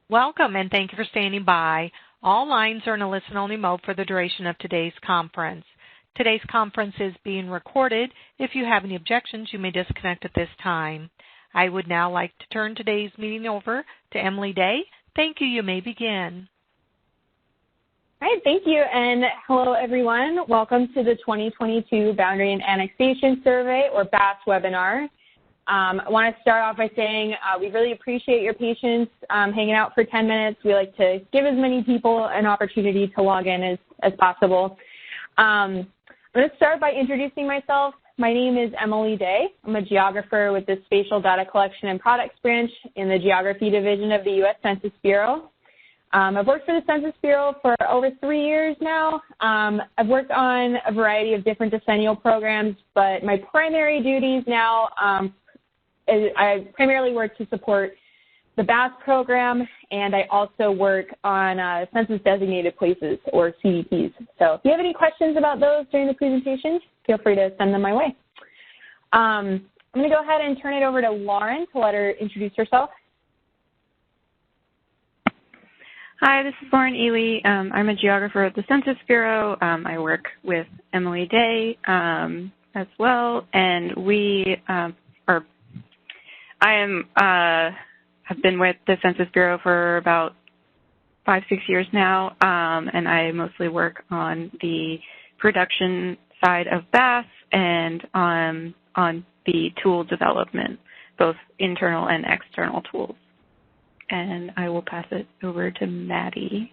Welcome and thank you for standing by. All lines are in a listen-only mode for the duration of today's conference. Today's conference is being recorded. If you have any objections, you may disconnect at this time. I would now like to turn today's meeting over to Emily Day. Thank you. You may begin. All right, thank you, and hello, everyone. Welcome to the 2022 Boundary and Annexation Survey, or BAS webinar. I want to start off by saying we really appreciate your patience hanging out for 10 minutes. We like to give as many people an opportunity to log in as possible. I'm going to start by introducing myself. My name is Emily Day. I'm a geographer with the Spatial Data Collection and Products Branch in the Geography Division of the U.S. Census Bureau. I've worked for the Census Bureau for over 3 years now. I've worked on a variety of different decennial programs, but my primary duties now I primarily work to support the BAS program, and I also work on census designated places, or CDPs. So if you have any questions about those during the presentation, feel free to send them my way. I'm going to go ahead and turn it over to Lauren to let her introduce herself. Hi, this is Lauren Ely. I'm a geographer at the Census Bureau. I work with Emily Day as well, and have been with the Census Bureau for about 5-6 years now, and I mostly work on the production side of BAS and on the tool development, both internal and external tools. And I will pass it over to Maddie.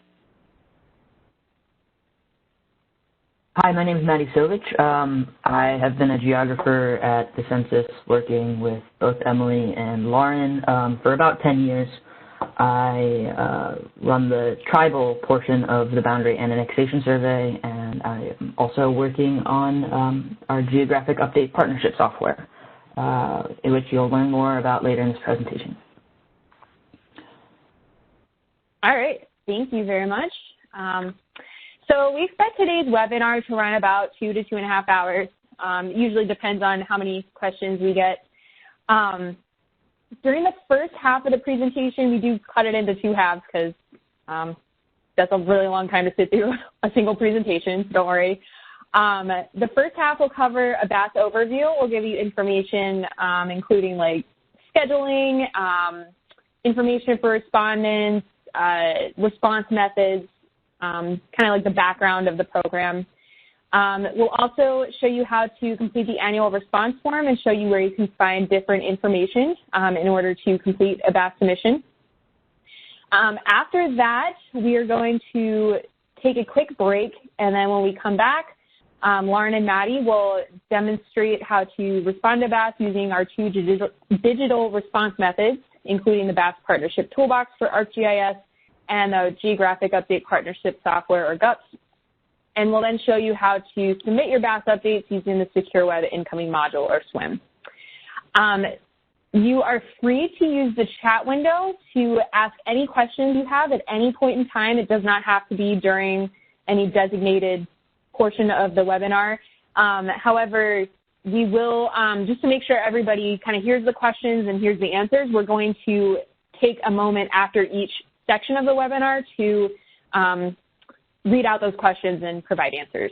Hi, my name is Maddie Sovich. I have been a geographer at the Census working with both Emily and Lauren for about 10 years. I run the tribal portion of the Boundary and Annexation Survey, and I am also working on our Geographic Update Partnership Software, in which you'll learn more about later in this presentation. All right, thank you very much. So we expect today's webinar to run about 2 to 2.5 hours. Usually depends on how many questions we get. During the first half of the presentation, we do cut it into 2 halves because that's a really long time to sit through a single presentation, so don't worry. The first half will cover a BAS overview. We'll give you information including like scheduling, information for respondents, response methods, kind of like the background of the program. We'll also show you how to complete the annual response form and show you where you can find different information in order to complete a BAS submission. After that, we are going to take a quick break, and then when we come back, Lauren and Maddie will demonstrate how to respond to BAS using our 2 digital response methods, including the BAS Partnership Toolbox for ArcGIS and the Geographic Update Partnership Software, or GUPs. And we'll then show you how to submit your BAS updates using the Secure Web Incoming Module, or SWIM. You are free to use the chat window to ask any questions you have at any point in time. It does not have to be during any designated portion of the webinar. However, we will, just to make sure everybody kind of hears the questions and hears the answers, we're going to take a moment after each section of the webinar to read out those questions and provide answers.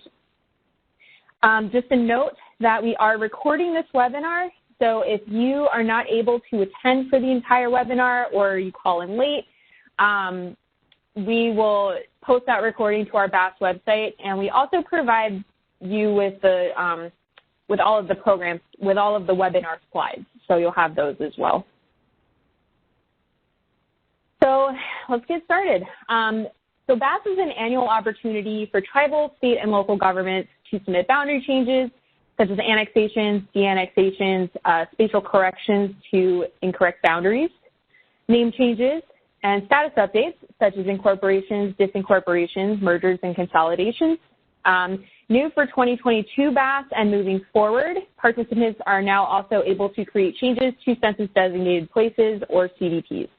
Just a note that we are recording this webinar, so if you are not able to attend for the entire webinar or you call in late, we will post that recording to our BAS website, and we also provide you with the with all of the programs, with all of the webinar slides, so you'll have those as well. So let's get started. So BAS is an annual opportunity for tribal, state, and local governments to submit boundary changes, such as annexations, de-annexations, spatial corrections to incorrect boundaries, name changes, and status updates, such as incorporations, disincorporations, mergers, and consolidations. New for 2022 BAS and moving forward, participants are now also able to create changes to census-designated places, or CDPs.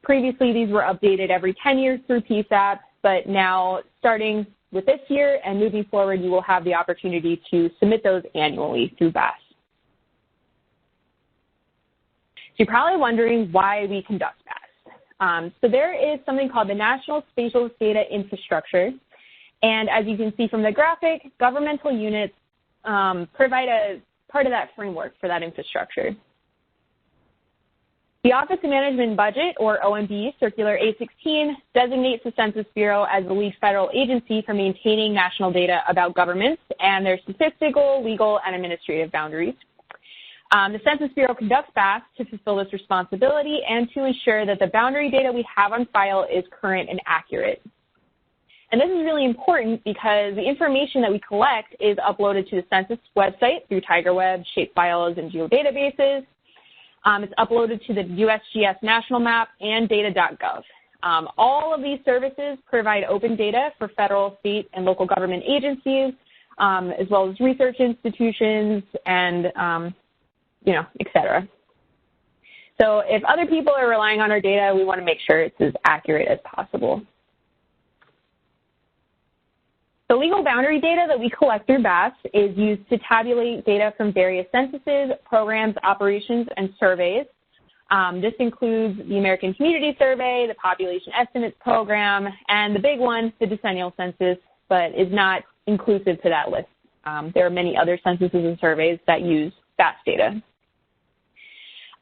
Previously, these were updated every 10 years through PSAP, but now starting with this year and moving forward, you will have the opportunity to submit those annually through BAS. So you're probably wondering why we conduct BAS. So there is something called the National Spatial Data Infrastructure. And as you can see from the graphic, governmental units provide a part of that framework for that infrastructure. The Office of Management and Budget, or OMB, Circular A16, designates the Census Bureau as the lead federal agency for maintaining national data about governments and their statistical, legal, and administrative boundaries. The Census Bureau conducts BAS to fulfill this responsibility and to ensure that the boundary data we have on file is current and accurate. And this is really important because the information that we collect is uploaded to the Census website through TigerWeb, shapefiles, and geodatabases. It's uploaded to the USGS National Map and data.gov. All of these services provide open data for federal, state, and local government agencies, as well as research institutions and, et cetera. So if other people are relying on our data, we want to make sure it's as accurate as possible. The legal boundary data that we collect through BAS is used to tabulate data from various censuses, programs, operations, and surveys. This includes the American Community Survey, the Population Estimates Program, and the big one, the Decennial Census, but is not inclusive to that list. There are many other censuses and surveys that use BAS data.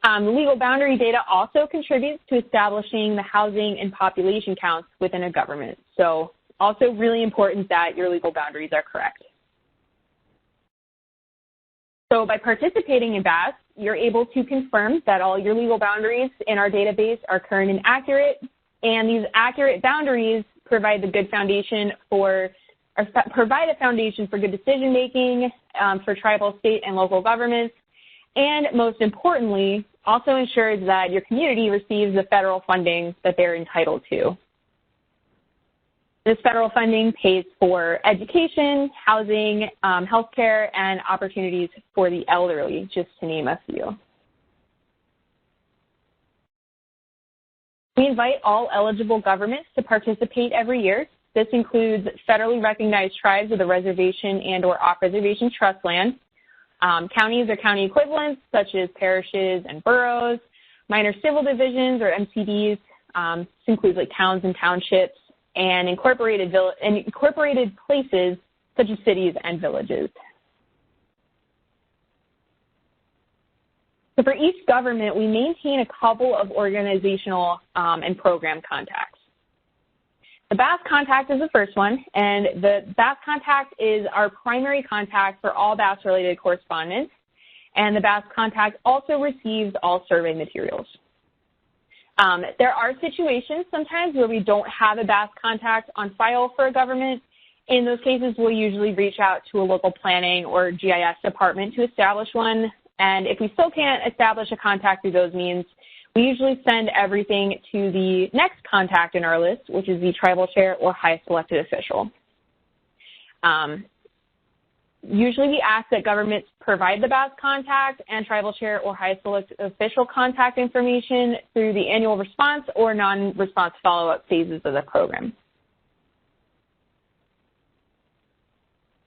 The legal boundary data also contributes to establishing the housing and population counts within a government. So also really important that your legal boundaries are correct. So by participating in BAS, you're able to confirm that all your legal boundaries in our database are current and accurate, and these accurate boundaries provide the good foundation for, or provide a foundation for good decision making for tribal, state, and local governments, and most importantly, also ensures that your community receives the federal funding that they're entitled to. This federal funding pays for education, housing, healthcare, and opportunities for the elderly, just to name a few. We invite all eligible governments to participate every year. This includes federally recognized tribes with a reservation and or off-reservation trust land, counties or county equivalents such as parishes and boroughs, minor civil divisions or MCDs, this includes like towns and townships, and incorporated places such as cities and villages. So for each government, we maintain a couple of organizational and program contacts. The BAS contact is the first one, and the BAS contact is our primary contact for all BAS-related correspondence, and the BAS contact also receives all survey materials. There are situations sometimes where we don't have a BAS contact on file for a government. In those cases, we'll usually reach out to a local planning or GIS department to establish one. And if we still can't establish a contact through those means, we usually send everything to the next contact in our list, which is the tribal chair or highest elected official. Usually we ask that governments provide the BAS contact and tribal chair or highest elected official contact information through the annual response or non-response follow-up phases of the program.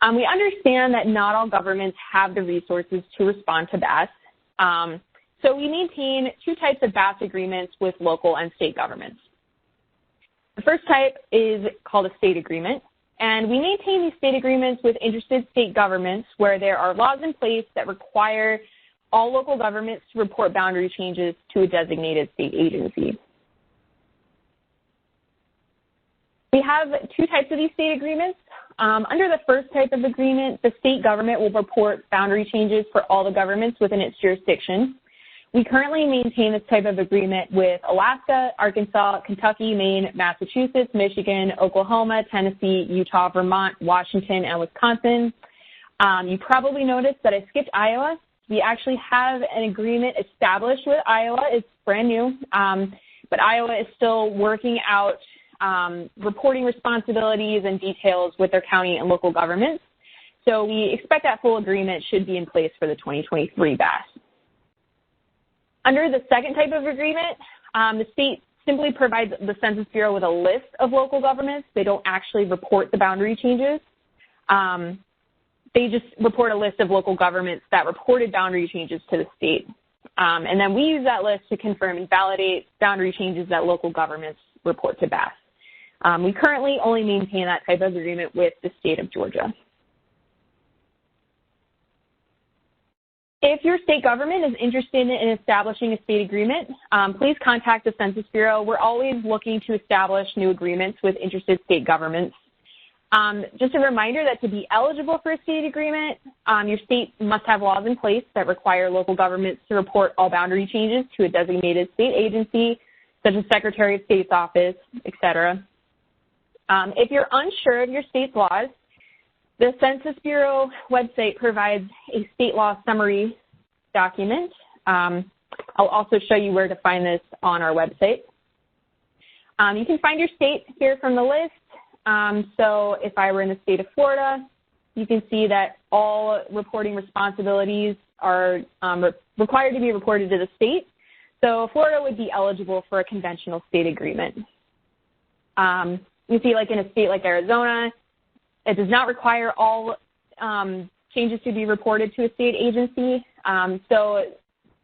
We understand that not all governments have the resources to respond to BAS. So we maintain two types of BAS agreements with local and state governments. The first type is called a state agreement. And we maintain these state agreements with interested state governments where there are laws in place that require all local governments to report boundary changes to a designated state agency. We have two types of these state agreements. Under the first type of agreement, the state government will report boundary changes for all the governments within its jurisdiction. We currently maintain this type of agreement with Alaska, Arkansas, Kentucky, Maine, Massachusetts, Michigan, Oklahoma, Tennessee, Utah, Vermont, Washington, and Wisconsin. You probably noticed that I skipped Iowa. We actually have an agreement established with Iowa. It's brand new, but Iowa is still working out reporting responsibilities and details with their county and local governments. So we expect that full agreement should be in place for the 2023 BAS. Under the second type of agreement, the state simply provides the Census Bureau with a list of local governments. They don't actually report the boundary changes. They just report a list of local governments that reported boundary changes to the state. And then we use that list to confirm and validate boundary changes that local governments report to BAS. We currently only maintain that type of agreement with the state of Georgia. If your state government is interested in establishing a state agreement, please contact the Census Bureau. We're always looking to establish new agreements with interested state governments. Just a reminder that to be eligible for a state agreement, your state must have laws in place that require local governments to report all boundary changes to a designated state agency, such as Secretary of State's office, et cetera. If you're unsure of your state's laws, the Census Bureau website provides a state law summary document. I'll also show you where to find this on our website. You can find your state here from the list. So if I were in the state of Florida, you can see that all reporting responsibilities are required to be reported to the state. So Florida would be eligible for a conventional state agreement. You see, like in a state like Arizona, it does not require all changes to be reported to a state agency. So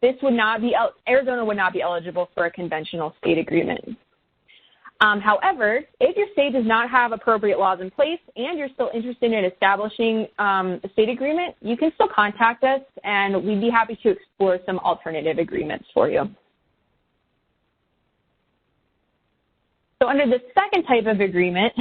this would not be, Arizona would not be eligible for a conventional state agreement. However, if your state does not have appropriate laws in place and you're still interested in establishing a state agreement, you can still contact us and we'd be happy to explore some alternative agreements for you. So under the second type of agreement,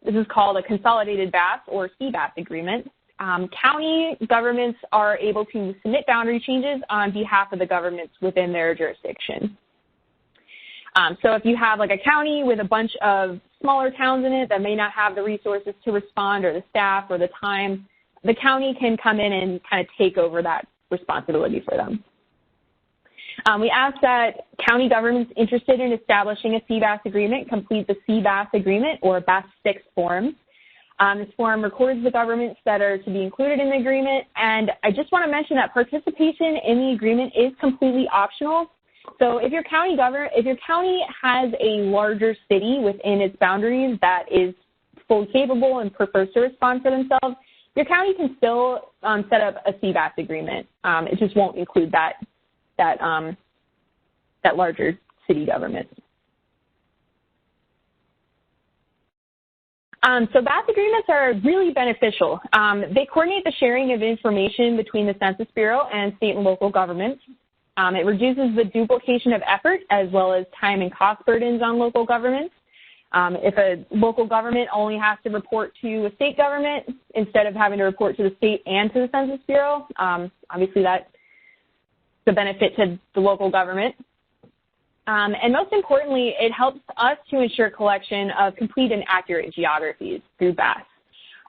this is called a consolidated BAS or CBAS agreement. County governments are able to submit boundary changes on behalf of the governments within their jurisdiction. So if you have like a county with a bunch of smaller towns in it that may not have the resources to respond or the staff or the time, the county can come in and kind of take over that responsibility for them. We ask that county governments interested in establishing a CBAS agreement complete the CBAS agreement or BAS 6 form. This form records the governments that are to be included in the agreement, and I just want to mention that participation in the agreement is completely optional. So if your county has a larger city within its boundaries that is fully capable and prefers to respond for themselves, your county can still set up a CBAS agreement. It just won't include that larger city government. So BAS agreements are really beneficial. They coordinate the sharing of information between the Census Bureau and state and local governments. It reduces the duplication of effort as well as time and cost burdens on local governments. If a local government only has to report to a state government instead of having to report to the state and to the Census Bureau, obviously that's the benefit to the local government. And most importantly, it helps us to ensure collection of complete and accurate geographies through BAS.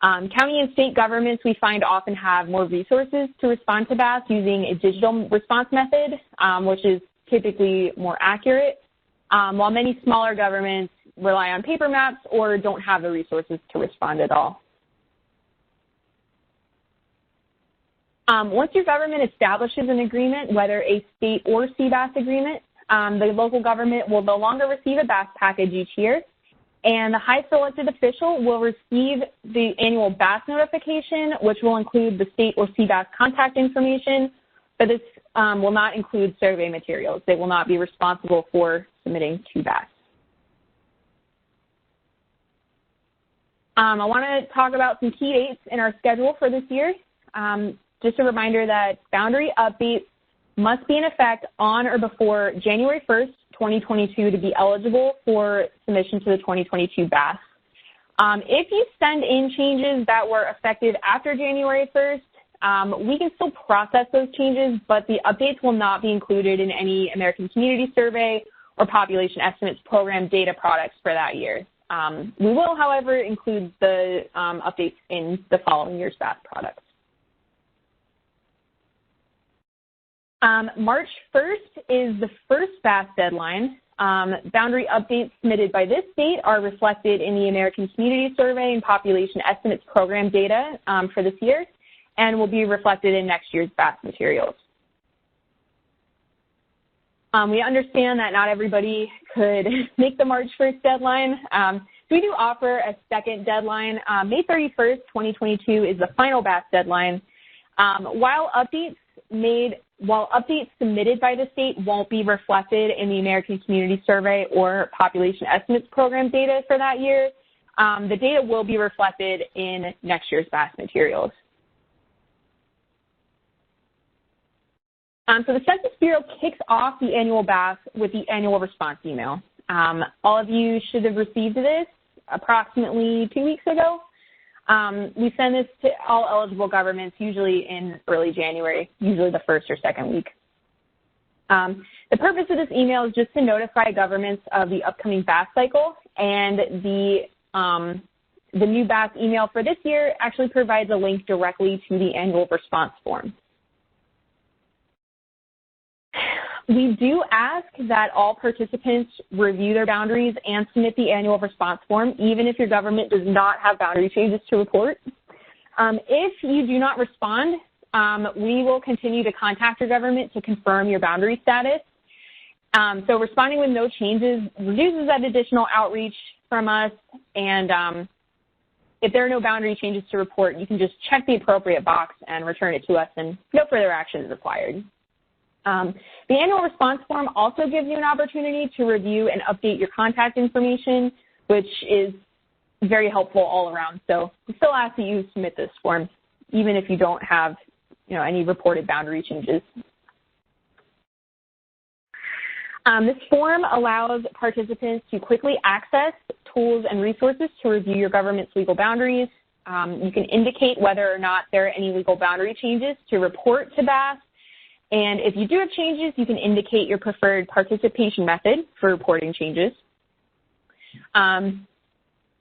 County and state governments, we find, often have more resources to respond to BAS using a digital response method, which is typically more accurate, while many smaller governments rely on paper maps or don't have the resources to respond at all. Once your government establishes an agreement, whether a state or CBAS agreement, the local government will no longer receive a BAS package each year, and the highest elected official will receive the annual BAS notification, which will include the state or CBAS contact information, but this will not include survey materials. They will not be responsible for submitting to BAS. I want to talk about some key dates in our schedule for this year. Just a reminder that boundary updates must be in effect on or before January 1st, 2022 to be eligible for submission to the 2022 BAS. If you send in changes that were effective after January 1st, we can still process those changes, but the updates will not be included in any American Community Survey or Population Estimates Program data products for that year. We will, however, include the updates in the following year's BAS products. March 1st is the first BAS deadline. Boundary updates submitted by this date are reflected in the American Community Survey and Population Estimates Program data for this year and will be reflected in next year's BAS materials. We understand that not everybody could make the March 1st deadline. So we do offer a second deadline. May 31st, 2022 is the final BAS deadline. While updates made while updates submitted by the state won't be reflected in the American Community Survey or Population Estimates Program data for that year, the data will be reflected in next year's BAS materials. So the Census Bureau kicks off the annual BAS with the annual response email. All of you should have received this approximately 2 weeks ago. We send this to all eligible governments usually in early January, usually the first or second week. The purpose of this email is just to notify governments of the upcoming BAS cycle, and the new BAS email for this year actually provides a link directly to the annual response form. We do ask that all participants review their boundaries and submit the annual response form, even if your government does not have boundary changes to report. If you do not respond, we will continue to contact your government to confirm your boundary status. So responding with no changes reduces that additional outreach from us, and if there are no boundary changes to report, you can just check the appropriate box and return it to us, and no further action is required. The annual response form also gives you an opportunity to review and update your contact information, which is very helpful all around. So we still ask that you submit this form, even if you don't have, any reported boundary changes. This form allows participants to quickly access tools and resources to review your government's legal boundaries. You can indicate whether or not there are any legal boundary changes to report to BAS. And if you do have changes, you can indicate your preferred participation method for reporting changes.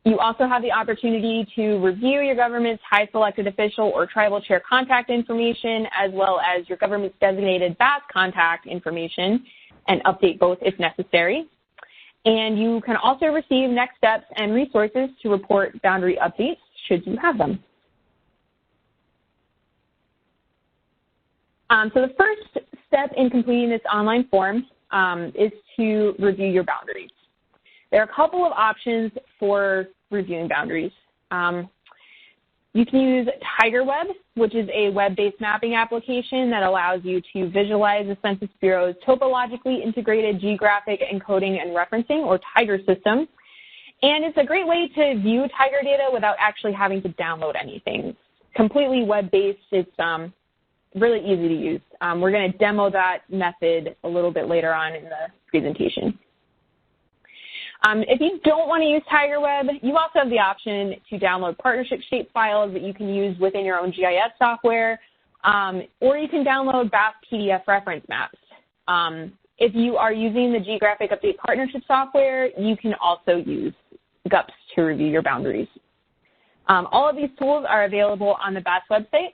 You also have the opportunity to review your government's high selected official or tribal chair contact information, as well as your government's designated BAS contact information, and update both if necessary. And you can also receive next steps and resources to report boundary updates should you have them. So the first step in completing this online form is to review your boundaries. There are a couple of options for reviewing boundaries. You can use TigerWeb, which is a web-based mapping application that allows you to visualize the Census Bureau's topologically integrated geographic encoding and referencing, or TIGER system. And it's a great way to view TIGER data without actually having to download anything. It's completely web-based. It's really easy to use. We're going to demo that method a little bit later on in the presentation. If you don't want to use TigerWeb, you also have the option to download partnership shape files that you can use within your own GIS software, or you can download BAS PDF reference maps. If you are using the Geographic Update Partnership Software, you can also use GUPs to review your boundaries. All of these tools are available on the BAS website.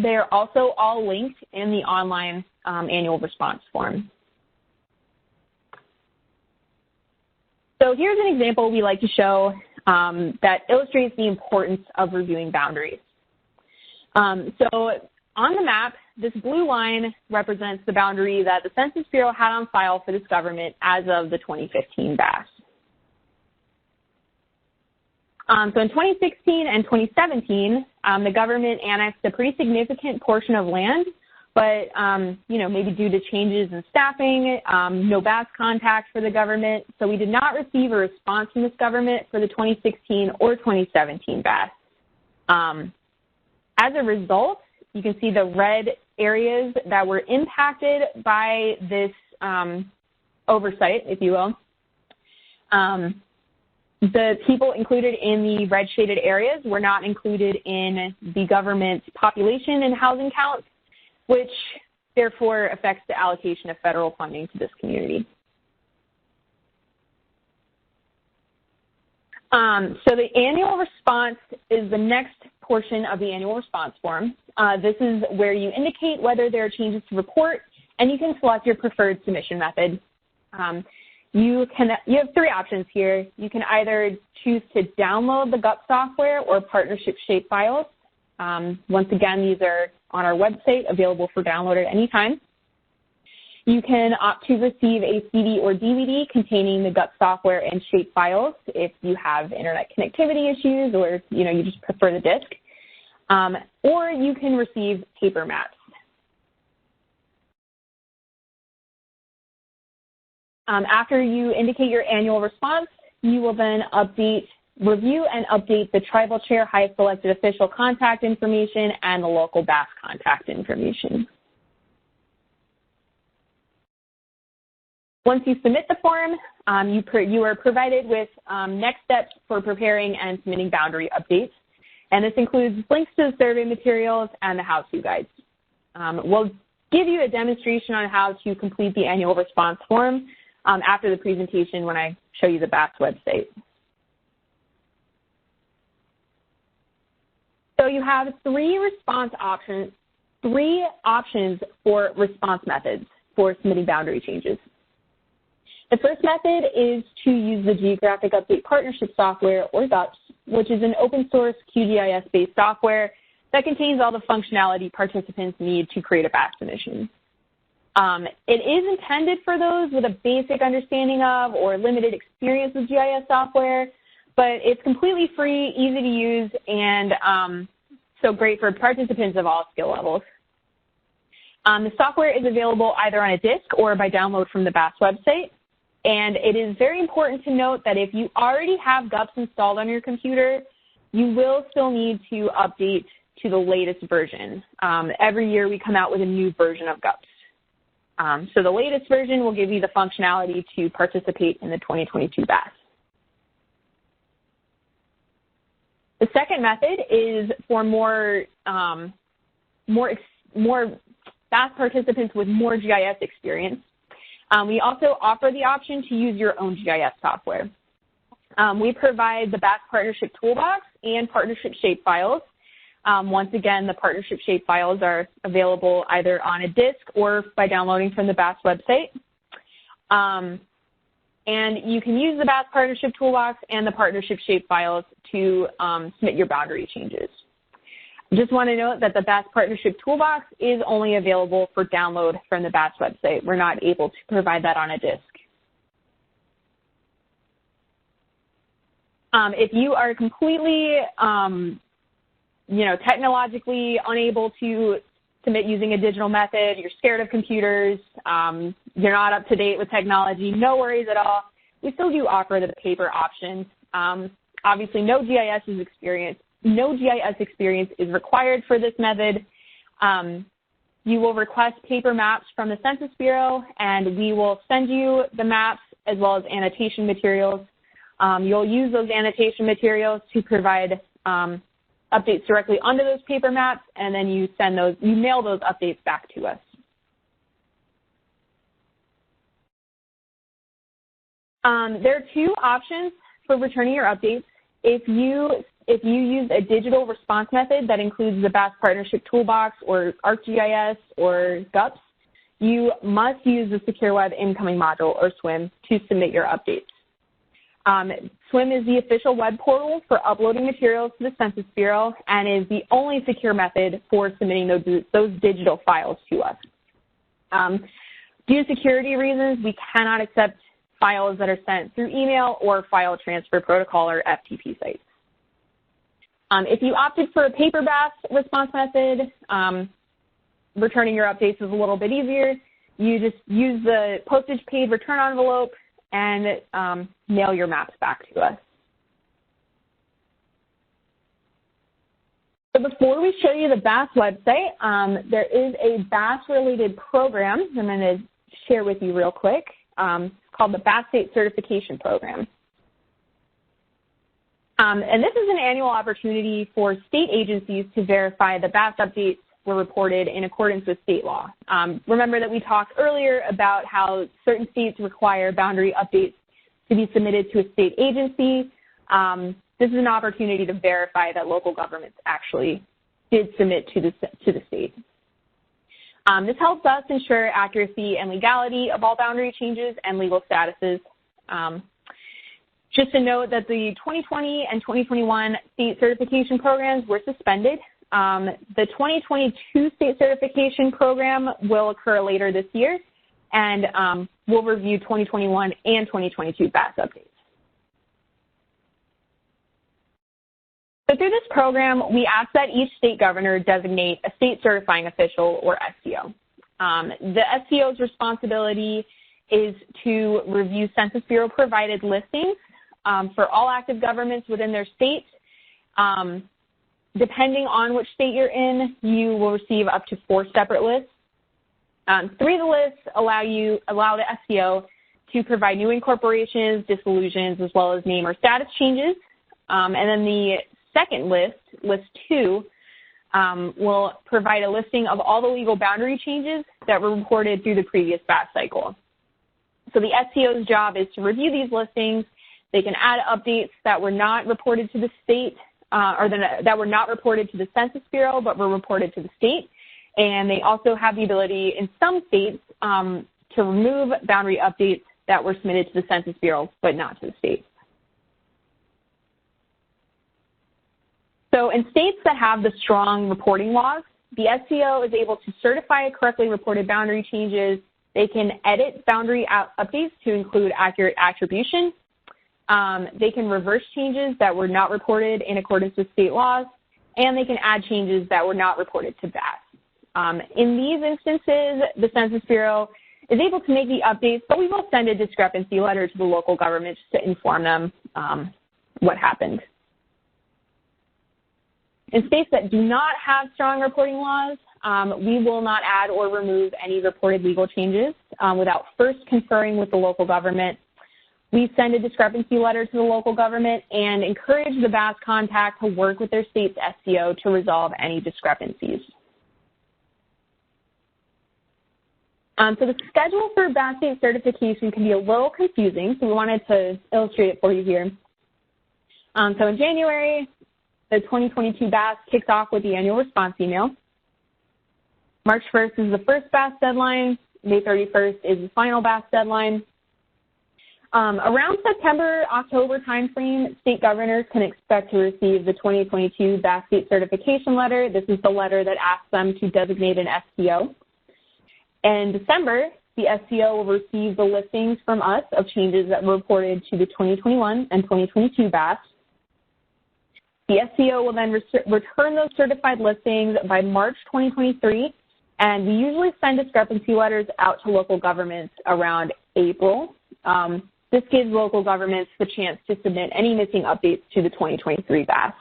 They're also all linked in the online annual response form. So here's an example we like to show that illustrates the importance of reviewing boundaries. So on the map, this blue line represents the boundary that the Census Bureau had on file for this government as of the 2015 BAS. So in 2016 and 2017, the government annexed a pretty significant portion of land, but, maybe due to changes in staffing, no BAS contact for the government. So we did not receive a response from this government for the 2016 or 2017 BAS. As a result, you can see the red areas that were impacted by this oversight, if you will. The people included in the red shaded areas were not included in the government's population and housing counts, which therefore affects the allocation of federal funding to this community. So the annual response is the next portion of the annual response form. This is where you indicate whether there are changes to report, and you can select your preferred submission method. You have three options here. You can either choose to download the GUP software or partnership shape files. Once again, these are on our website, available for download at any time. You can opt to receive a CD or DVD containing the GUP software and shape files if you have internet connectivity issues, or you just prefer the disk. Or you can receive paper maps. After you indicate your annual response, you will then review and update the tribal chair, highest elected official contact information, and the local BAS contact information. Once you submit the form, you are provided with next steps for preparing and submitting boundary updates. And this includes links to the survey materials and the how-to guides. We'll give you a demonstration on how to complete the annual response form after the presentation when I show you the BAS website. So you have three options for response methods for submitting boundary changes. The first method is to use the Geographic Update Partnership Software, or GUPS, which is an open source QGIS-based software that contains all the functionality participants need to create a BAS submission. It is intended for those with a basic understanding of or limited experience with GIS software, but it's completely free, easy to use, and so great for participants of all skill levels. The software is available either on a disk or by download from the BAS website. And it is very important to note that if you already have GUPS installed on your computer, you will still need to update to the latest version. Every year we come out with a new version of GUPS. So the latest version will give you the functionality to participate in the 2022 BAS. The second method is for more BAS participants with more GIS experience. We also offer the option to use your own GIS software. We provide the BAS Partnership Toolbox and Partnership Shapefiles. Once again, the Partnership Shapefiles are available either on a disk or by downloading from the BAS website. And you can use the BAS Partnership Toolbox and the Partnership Shapefiles to submit your boundary changes. I just want to note that the BAS Partnership Toolbox is only available for download from the BAS website. We're not able to provide that on a disk. If you are completely, technologically unable to submit using a digital method, you're scared of computers, you're not up to date with technology, no worries at all. We still do offer the paper option. Obviously, no GIS experience is required for this method. You will request paper maps from the Census Bureau, and we will send you the maps as well as annotation materials. You'll use those annotation materials to provide updates directly onto those paper maps, and then you mail those updates back to us. There are two options for returning your updates. If you use a digital response method that includes the BAS Partnership Toolbox or ArcGIS or GUPS, you must use the Secure Web Incoming Module, or SWIM, to submit your updates. SWIM is the official web portal for uploading materials to the Census Bureau and is the only secure method for submitting those digital files to us. Due to security reasons, we cannot accept files that are sent through email or file transfer protocol or FTP sites. If you opted for a paper BAS response method, returning your updates is a little bit easier. You just use the postage paid return envelope and mail your maps back to us. So before we show you the BAS website, there is a BAS-related program I'm going to share with you real quick. It's called the BAS State Certification Program. And this is an annual opportunity for state agencies to verify the BAS updates were reported in accordance with state law. Remember that we talked earlier about how certain states require boundary updates to be submitted to a state agency. This is an opportunity to verify that local governments actually did submit to the state. This helps us ensure accuracy and legality of all boundary changes and legal statuses. Just to note that the 2020 and 2021 state certification programs were suspended. The 2022 state certification program will occur later this year, and we'll review 2021 and 2022 BAS updates. So through this program, we ask that each state governor designate a state certifying official, or SCO. The SCO's responsibility is to review Census Bureau provided listings for all active governments within their state. Depending on which state you're in, you will receive up to 4 separate lists. 3 of the lists allow the SBO to provide new incorporations, dissolutions, as well as name or status changes. And then the second list, list 2, will provide a listing of all the legal boundary changes that were reported through the previous BAS cycle. So the SCO's job is to review these listings. They can add updates that were not reported to the state that were not reported to the Census Bureau but were reported to the state. And they also have the ability in some states to remove boundary updates that were submitted to the Census Bureau but not to the state. So in states that have the strong reporting laws, the SCO is able to certify correctly reported boundary changes. They can edit boundary updates to include accurate attribution. They can reverse changes that were not reported in accordance with state laws, and they can add changes that were not reported to BAS. In these instances, the Census Bureau is able to make the updates, but we will send a discrepancy letter to the local governments to inform them what happened. In states that do not have strong reporting laws, we will not add or remove any reported legal changes without first conferring with the local government. We send a discrepancy letter to the local government and encourage the BAS contact to work with their state's SCO to resolve any discrepancies. So the schedule for BAS state certification can be a little confusing, so we wanted to illustrate it for you here. So in January, the 2022 BAS kicks off with the annual response email. March 1st is the first BAS deadline. May 31st is the final BAS deadline. Around September, October timeframe, state governors can expect to receive the 2022 BAS state certification letter. This is the letter that asks them to designate an SCO. In December, the SCO will receive the listings from us of changes that were reported to the 2021 and 2022 BAS. The SCO will then return those certified listings by March 2023, and we usually send discrepancy letters out to local governments around April. This gives local governments the chance to submit any missing updates to the 2023 BAS.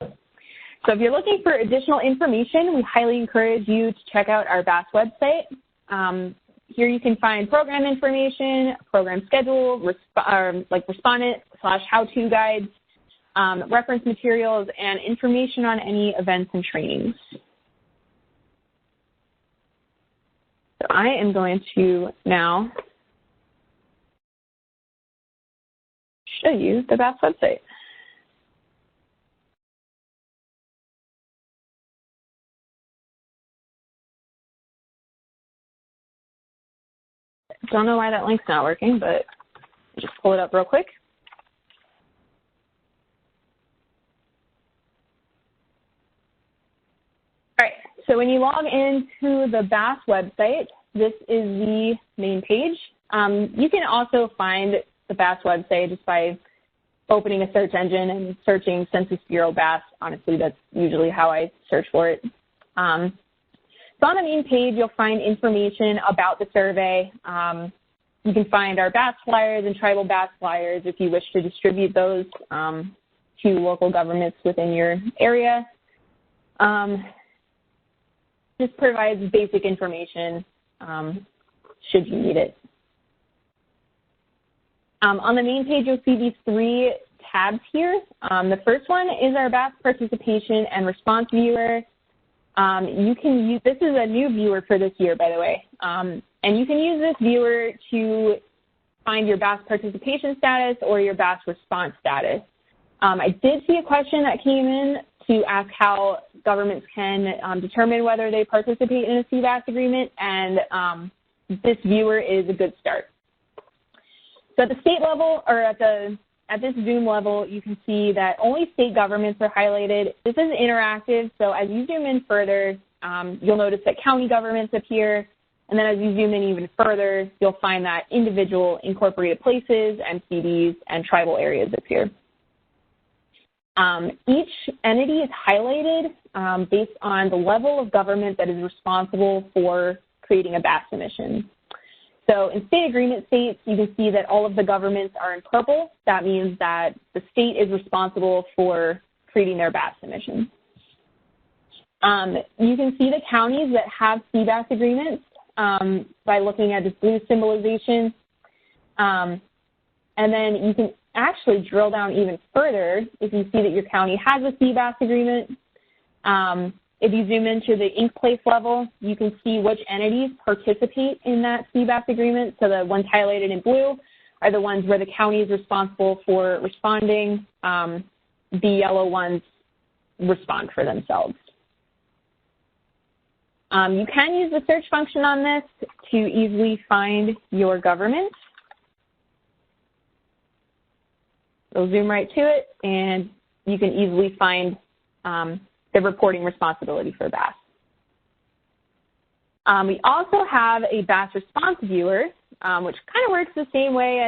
So if you're looking for additional information, we highly encourage you to check out our BAS website. Here you can find program information, program schedule, respondent/how-to guides, reference materials, and information on any events and trainings. So I am going to now show you the BAS website. Don't know why that link's not working, but I'll just pull it up real quick. All right, so when you log into the BAS website, this is the main page. You can also find the BAS website just by opening a search engine and searching Census Bureau BAS. Honestly, that's usually how I search for it. So on the main page, you'll find information about the survey. You can find our BAS flyers and tribal BAS flyers if you wish to distribute those to local governments within your area. This provides basic information should you need it. On the main page, you'll see these 3 tabs here. The first one is our BAS participation and response viewer. You can use, this is a new viewer for this year, by the way, and you can use this viewer to find your BAS participation status or your BAS response status. I did see a question that came in to ask how governments can determine whether they participate in a CBAS agreement, and this viewer is a good start. So at the state level, or at this Zoom level, you can see that only state governments are highlighted. This is interactive, so as you zoom in further, you'll notice that county governments appear, and then as you zoom in even further, you'll find that individual incorporated places, MCDs, and tribal areas appear. Each entity is highlighted based on the level of government that is responsible for creating a BAS submission. So in state agreement states, you can see that all of the governments are in purple. That means that the state is responsible for creating their BAS submission. You can see the counties that have CBAS agreements by looking at this blue symbolization. And then you can actually drill down even further if you see that your county has a CBAS agreement. If you zoom into the ink place level, you can see which entities participate in that CBAS agreement. So the ones highlighted in blue are the ones where the county is responsible for responding. The yellow ones respond for themselves. You can use the search function on this to easily find your government. So zoom right to it, and you can easily find the reporting responsibility for BAS. We also have a BAS response viewer, which kind of works the same way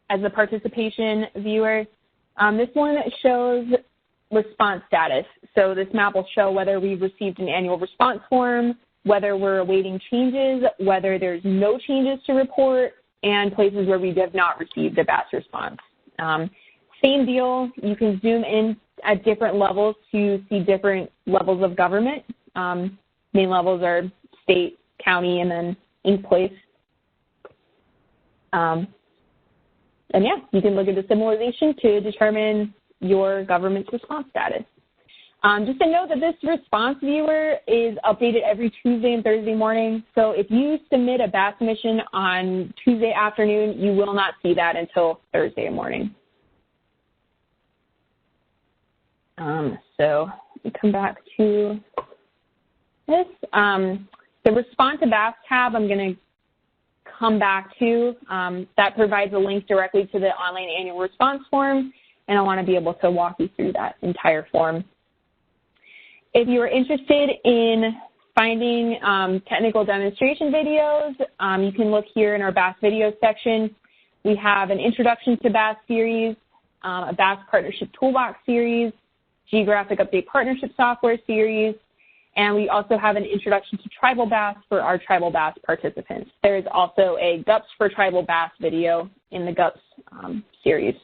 as the participation viewer. This one shows response status. So this map will show whether we've received an annual response form, whether we're awaiting changes, whether there's no changes to report, and places where we have not received a BAS response. Same deal, you can zoom in at different levels to see different levels of government. Main levels are state, county, and then ink place. And yeah, you can look at the symbolization to determine your government's response status. Just to note that this response viewer is updated every Tuesday and Thursday morning. So if you submit a BAS submission on Tuesday afternoon, you will not see that until Thursday morning. So we come back to this. The Respond to BAS tab I'm going to come back to. That provides a link directly to the online annual response form, and I want to be able to walk you through that entire form. If you are interested in finding technical demonstration videos, you can look here in our BAS videos section. We have an Introduction to BAS series, a BAS Partnership Toolbox series, Geographic Update Partnership Software series, and we also have an Introduction to Tribal BAS for our Tribal BAS participants. There is also a GUPs for Tribal BAS video in the GUPs series.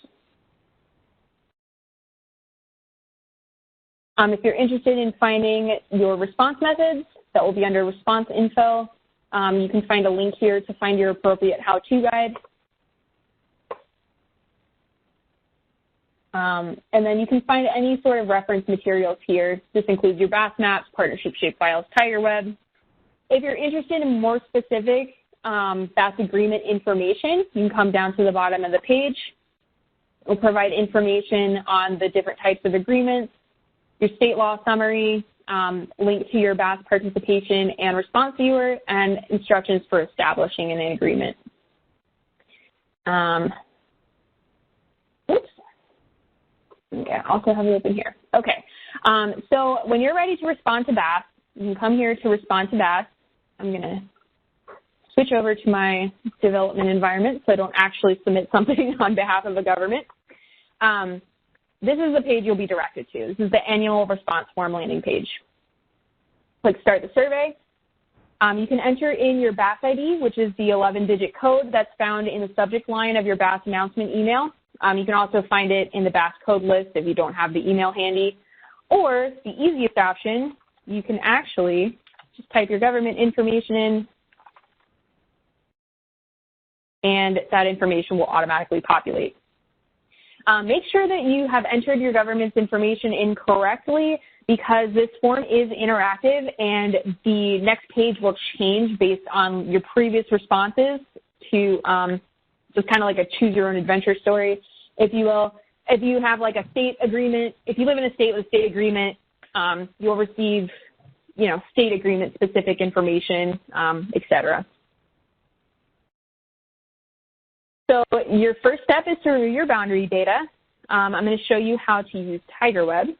If you're interested in finding your response methods, that will be under response info. You can find a link here to find your appropriate how-to guide. And then you can find any sort of reference materials here. This includes your BAS maps, partnership shapefiles, TigerWeb. If you're interested in more specific BAS agreement information, you can come down to the bottom of the page. It will provide information on the different types of agreements, your state law summary, link to your BAS participation and response viewer, and instructions for establishing an agreement. Oops. Okay, I also have it open here. Okay, so when you're ready to respond to BAS, you can come here to respond to BAS. I'm going to switch over to my development environment so I don't actually submit something on behalf of a government. This is the page you'll be directed to. This is the annual response form landing page. Click Start the Survey. You can enter in your BAS ID, which is the 11-digit code that's found in the subject line of your BAS announcement email. You can also find it in the BAS code list if you don't have the email handy. Or the easiest option, you can actually just type your government information in, and that information will automatically populate. Make sure that you have entered your government's information in correctly, because this form is interactive and the next page will change based on your previous responses to just kind of like a choose your own adventure story, if you will. If you have like a state agreement, if you live in a state with a state agreement, you'll receive, you know, state agreement specific information, et cetera. So your first step is to review your boundary data. I'm going to show you how to use TigerWeb.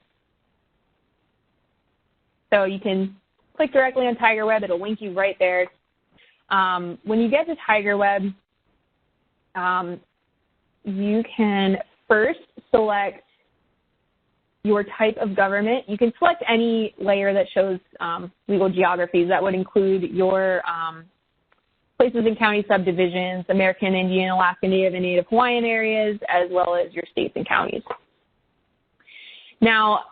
So you can click directly on TigerWeb. It'll link you right there. When you get to TigerWeb, you can first select your type of government, you can select any layer that shows legal geographies. That would include your places and county subdivisions, American Indian, Alaska Native, and Native Hawaiian areas, as well as your states and counties. Now,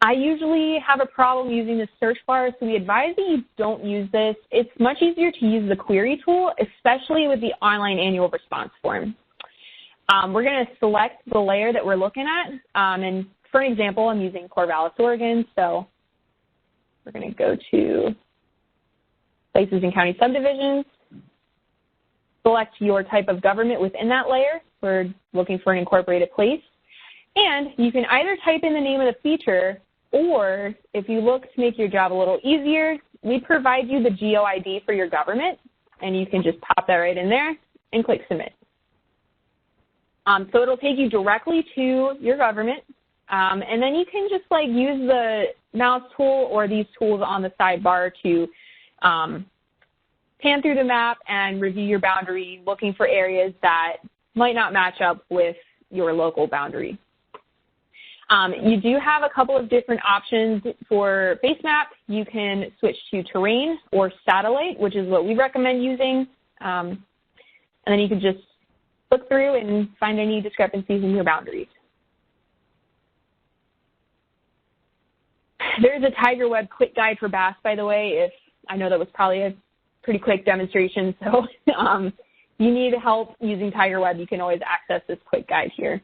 I usually have a problem using the search bar, so we advise that you don't use this. It's much easier to use the query tool, especially with the online annual response form. We're going to select the layer that we're looking at, and for an example, I'm using Corvallis, Oregon, so we're going to go to places and county subdivisions, select your type of government within that layer. We're looking for an incorporated place, and you can either type in the name of the feature, or if you look to make your job a little easier, we provide you the GeoID for your government, and you can just pop that right in there and click Submit. So it'll take you directly to your government, and then you can just like use the mouse tool or these tools on the sidebar to pan through the map and review your boundary, looking for areas that might not match up with your local boundary. You do have a couple of different options for base map. You can switch to terrain or satellite, which is what we recommend using. And then you can just look through and find any discrepancies in your boundaries. There's a Tiger Web quick guide for BAS, by the way. I know that was probably a pretty quick demonstration, so you need help using Tiger Web, you can always access this quick guide here.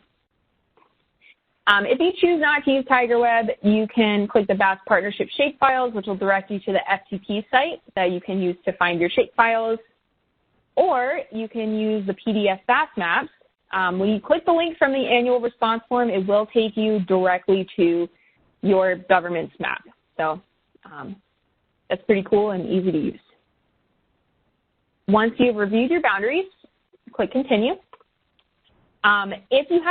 If you choose not to use Tiger Web, you can click the BAS Partnership shapefiles, which will direct you to the FTP site that you can use to find your shapefiles. Or you can use the PDF BAS maps. When you click the link from the annual response form, it will take you directly to your government's map. So that's pretty cool and easy to use. Once you've reviewed your boundaries, click Continue. If you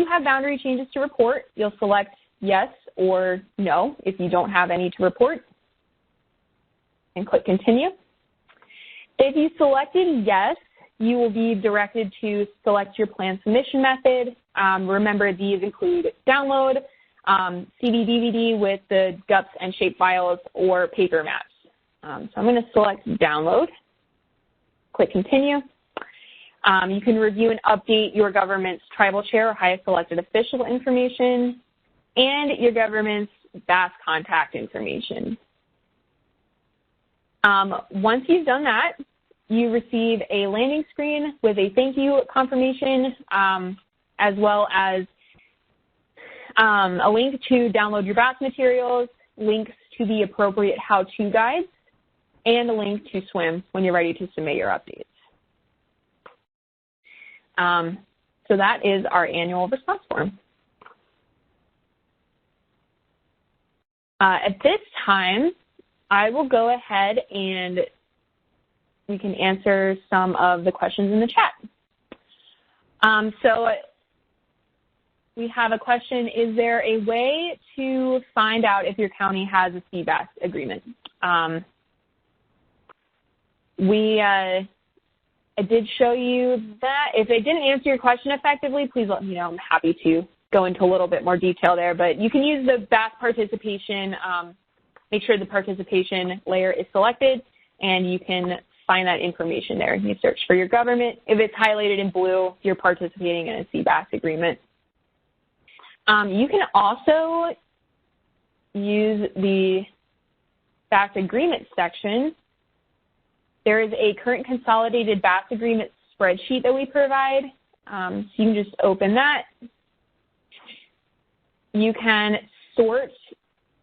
have boundary changes to report, you'll select yes or no if you don't have any to report, and click Continue. If you selected yes, you will be directed to select your plan submission method. Remember, these include download, CD/DVD with the GUPs and shapefiles, or paper maps. So I'm going to select download, click Continue. You can review and update your government's tribal chair or highest elected official information and your government's BAS contact information. Once you've done that, you receive a landing screen with a thank you confirmation, as well as a link to download your BAS materials, links to the appropriate how-to guides, and a link to SWIM when you're ready to submit your updates. So that is our annual response form. At this time, I will go ahead and we can answer some of the questions in the chat. So we have a question: is there a way to find out if your county has a CBAS agreement? I did show you that. If it didn't answer your question effectively, please let me know. I'm happy to go into a little bit more detail there. But you can use the BAS participation, make sure the participation layer is selected, and you can find that information there. You search for your government. If it's highlighted in blue, you're participating in a CBAS agreement. You can also use the BAS agreement section. There is a current consolidated BAS agreement spreadsheet that we provide. So you can just open that. You can sort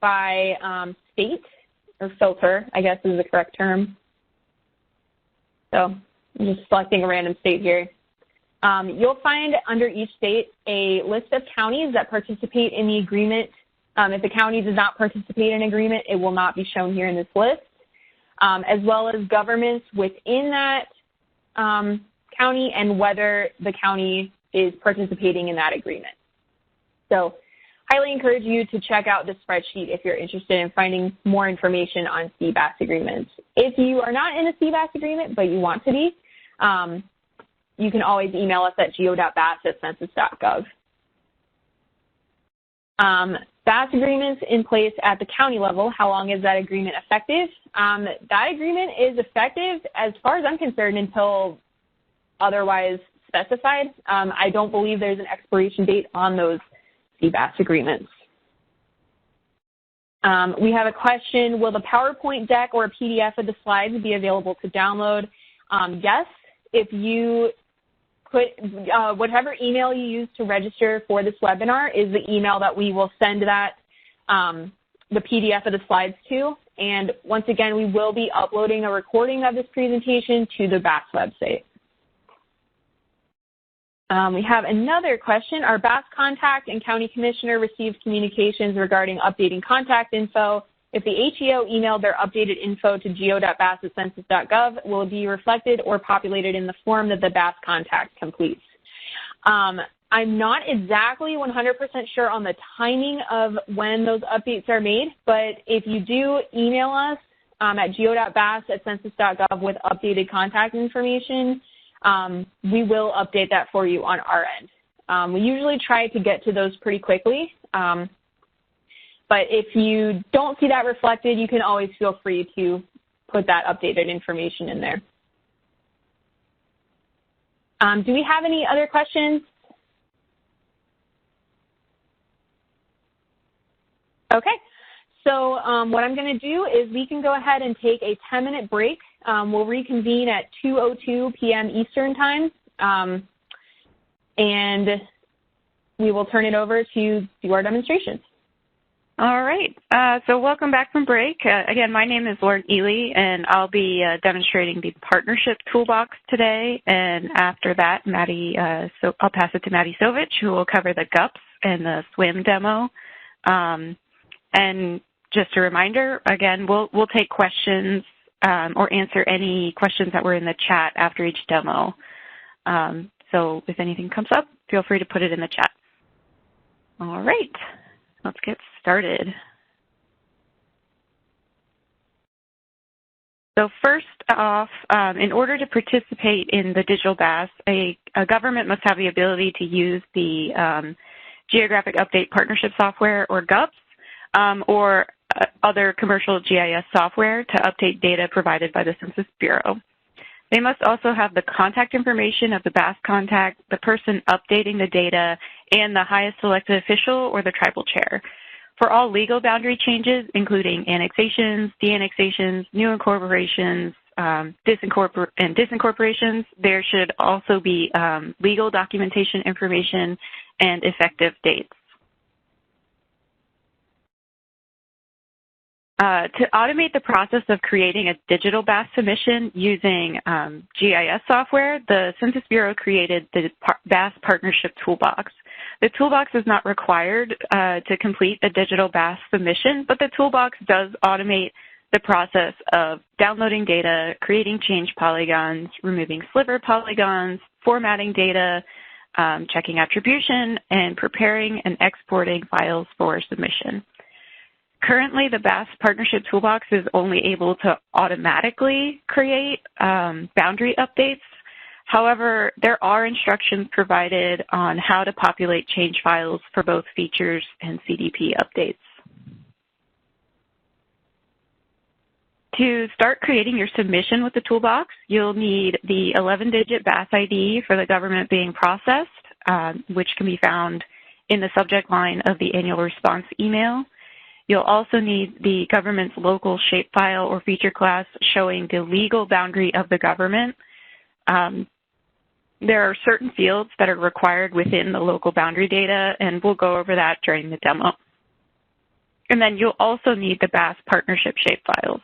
by state, or filter, I guess is the correct term. So I'm just selecting a random state here. You'll find under each state a list of counties that participate in the agreement. If the county does not participate in an agreement, it will not be shown here in this list, as well as governments within that county and whether the county is participating in that agreement. So highly encourage you to check out the spreadsheet if you're interested in finding more information on CBAS agreements. If you are not in a CBAS agreement but you want to be, you can always email us at geo.bas@census.gov. BAS agreements in place at the county level, how long is that agreement effective? That agreement is effective, as far as I'm concerned, until otherwise specified. I don't believe there's an expiration date on those CBAS agreements. We have a question, will the PowerPoint deck or a PDF of the slides be available to download? Yes, if you put whatever email you use to register for this webinar is the email that we will send that, the PDF of the slides to. And once again, we will be uploading a recording of this presentation to the BAS website. We have another question. Our BAS contact and county commissioner received communications regarding updating contact info. If the HEO emailed their updated info to geo.bas@census.gov, will it be reflected or populated in the form that the BAS contact completes? I'm not exactly 100% sure on the timing of when those updates are made, but if you do email us at geo.bas@census.gov with updated contact information, we will update that for you on our end. We usually try to get to those pretty quickly. But if you don't see that reflected, you can always feel free to put that updated information in there. Do we have any other questions? Okay, so what I'm going to do is we can go ahead and take a 10-minute break. We'll reconvene at 2:02 p.m. Eastern Time, and we will turn it over to do our demonstrations. All right, so welcome back from break. Again, my name is Lauren Ely, and I'll be demonstrating the Partnership Toolbox today. And after that, so I'll pass it to Maddie Sovich, who will cover the GUPs and the SWIM demo. And just a reminder, again, we'll take questions or answer any questions that were in the chat after each demo. So if anything comes up, feel free to put it in the chat. All right, let's get started. So first off, in order to participate in the digital BAS, a government must have the ability to use the Geographic Update Partnership Software, or GUPs, or other commercial GIS software to update data provided by the Census Bureau. They must also have the contact information of the BAS contact, the person updating the data, and the highest elected official or the tribal chair. For all legal boundary changes, including annexations, de-annexations, new incorporations, disincorporations, there should also be legal documentation information and effective dates. To automate the process of creating a digital BAS submission using GIS software, the Census Bureau created the BAS Partnership Toolbox. The Toolbox is not required to complete a digital BAS submission, but the Toolbox does automate the process of downloading data, creating change polygons, removing sliver polygons, formatting data, checking attribution, and preparing and exporting files for submission. Currently, the BAS Partnership Toolbox is only able to automatically create boundary updates. However, there are instructions provided on how to populate change files for both features and CDP updates. To start creating your submission with the Toolbox, you'll need the 11-digit BAS ID for the government being processed, which can be found in the subject line of the annual response email. You'll also need the government's local shapefile or feature class showing the legal boundary of the government. There are certain fields that are required within the local boundary data, and we'll go over that during the demo. And then you'll also need the BAS partnership shapefiles.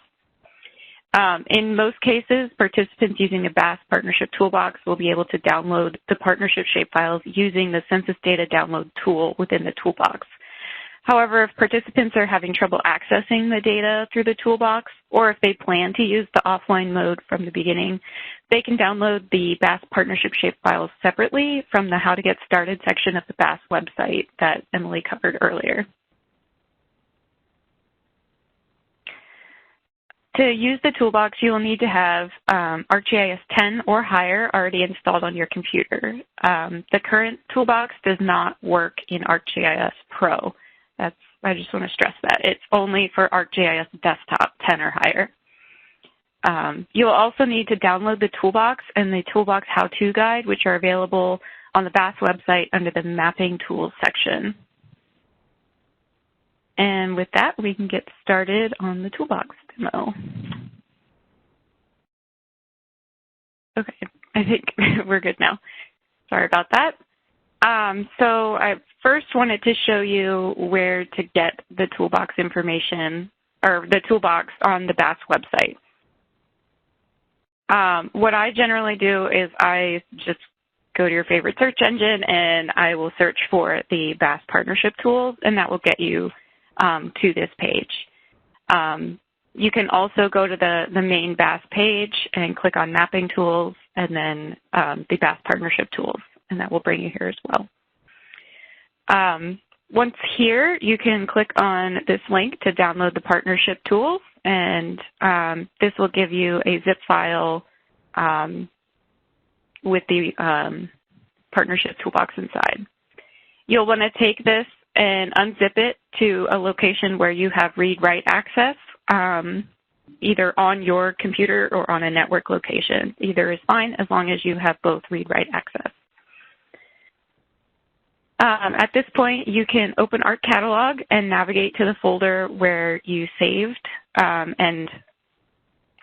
In most cases, participants using the BAS Partnership Toolbox will be able to download the partnership shapefiles using the Census Data Download tool within the Toolbox. However, if participants are having trouble accessing the data through the Toolbox, or if they plan to use the offline mode from the beginning, they can download the BAS Partnership shapefiles separately from the How to Get Started section of the BAS website that Emily covered earlier. To use the Toolbox, you will need to have ArcGIS 10 or higher already installed on your computer. The current Toolbox does not work in ArcGIS Pro. I just want to stress that. It's only for ArcGIS Desktop 10 or higher. You'll also need to download the Toolbox and the Toolbox How-To Guide, which are available on the BAS website under the Mapping Tools section. And with that, we can get started on the Toolbox demo. Okay, I think we're good now. Sorry about that. So I first wanted to show you where to get the Toolbox information, or the Toolbox on the BAS website. What I generally do is I just go to your favorite search engine and I will search for the BAS Partnership Tools, and that will get you to this page. You can also go to the main BAS page and click on Mapping Tools and then the BAS Partnership Tools, and that will bring you here as well. Once here, you can click on this link to download the partnership tools, and this will give you a zip file with the partnership toolbox inside. You'll want to take this and unzip it to a location where you have read-write access, either on your computer or on a network location. Either is fine as long as you have both read-write access. At this point, you can open ArcCatalog and navigate to the folder where you saved and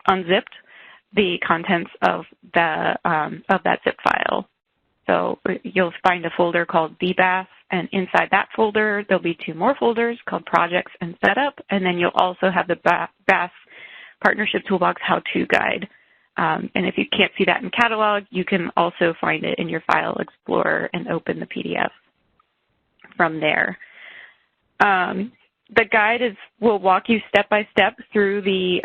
unzipped the contents of that zip file. So you'll find a folder called BAS, and inside that folder, there'll be 2 more folders called Projects and Setup, and then you'll also have the BAS Partnership Toolbox How-To Guide. And if you can't see that in Catalog, you can also find it in your File Explorer and open the PDF from there. The guide will walk you step by step through the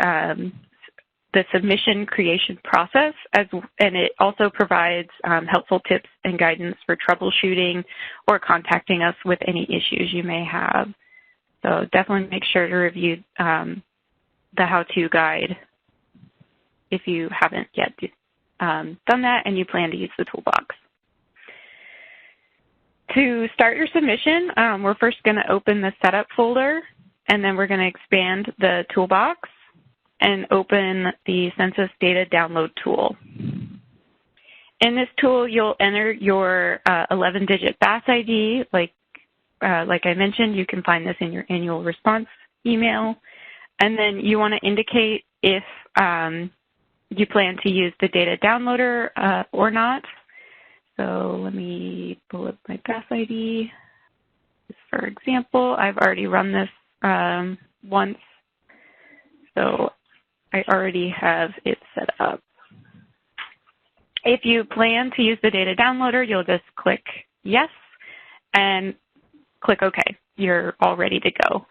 submission creation process, and it also provides helpful tips and guidance for troubleshooting or contacting us with any issues you may have. So definitely make sure to review the how-to guide if you haven't yet done that and you plan to use the toolbox. To start your submission, we're first going to open the Setup folder, and then we're going to expand the toolbox and open the Census Data Download tool. In this tool, you'll enter your 11-digit BAS ID. Like I mentioned, you can find this in your annual response email. And then you want to indicate if you plan to use the data downloader or not. So let me pull up my BAS ID. For example, I've already run this once, so I already have it set up. If you plan to use the data downloader, you'll just click yes and click OK. You're all ready to go.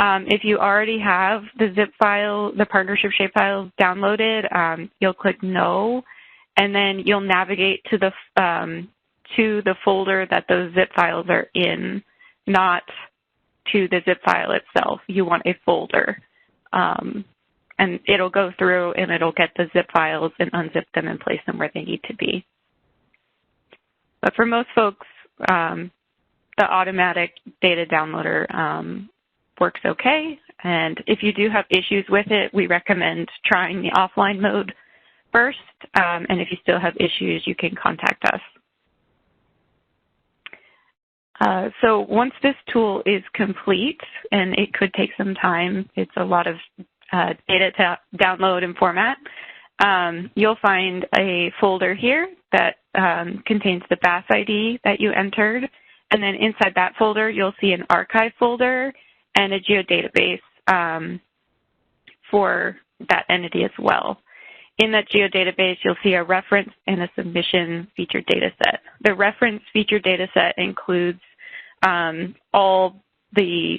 If you already have the zip file, the partnership shapefile downloaded, you'll click no, and then you'll navigate to the folder that those zip files are in, not to the zip file itself. You want a folder. And it'll go through and it'll get the zip files and unzip them and place them where they need to be. But for most folks, the automatic data downloader works okay. And if you do have issues with it, we recommend trying the offline mode first. And if you still have issues, you can contact us. So once this tool is complete, and it could take some time, it's a lot of data to download and format, you'll find a folder here that contains the BAS ID that you entered. And then inside that folder, you'll see an archive folder and a geodatabase for that entity as well. In that geodatabase, you'll see a reference and a submission featured data set. The reference featured data set includes all the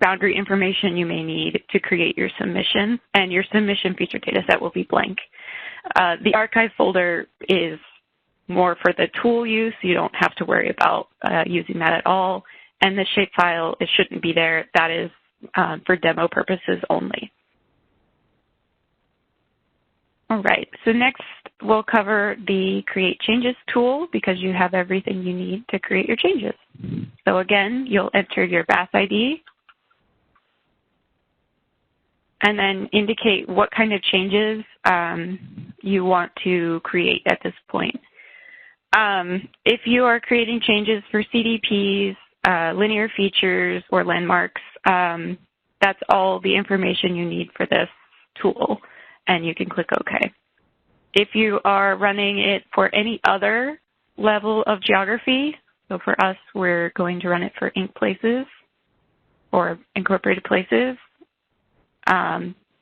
boundary information you may need to create your submission, and your submission featured data set will be blank. The archive folder is more for the tool use. You don't have to worry about using that at all. And the shapefile, it shouldn't be there. That is for demo purposes only. All right, so next we'll cover the Create Changes tool because you have everything you need to create your changes. So again, you'll enter your BAS ID and then indicate what kind of changes you want to create at this point. If you are creating changes for CDPs, linear features, or landmarks, that's all the information you need for this tool, and you can click OK. If you are running it for any other level of geography, so for us, we're going to run it for ink places or incorporated places,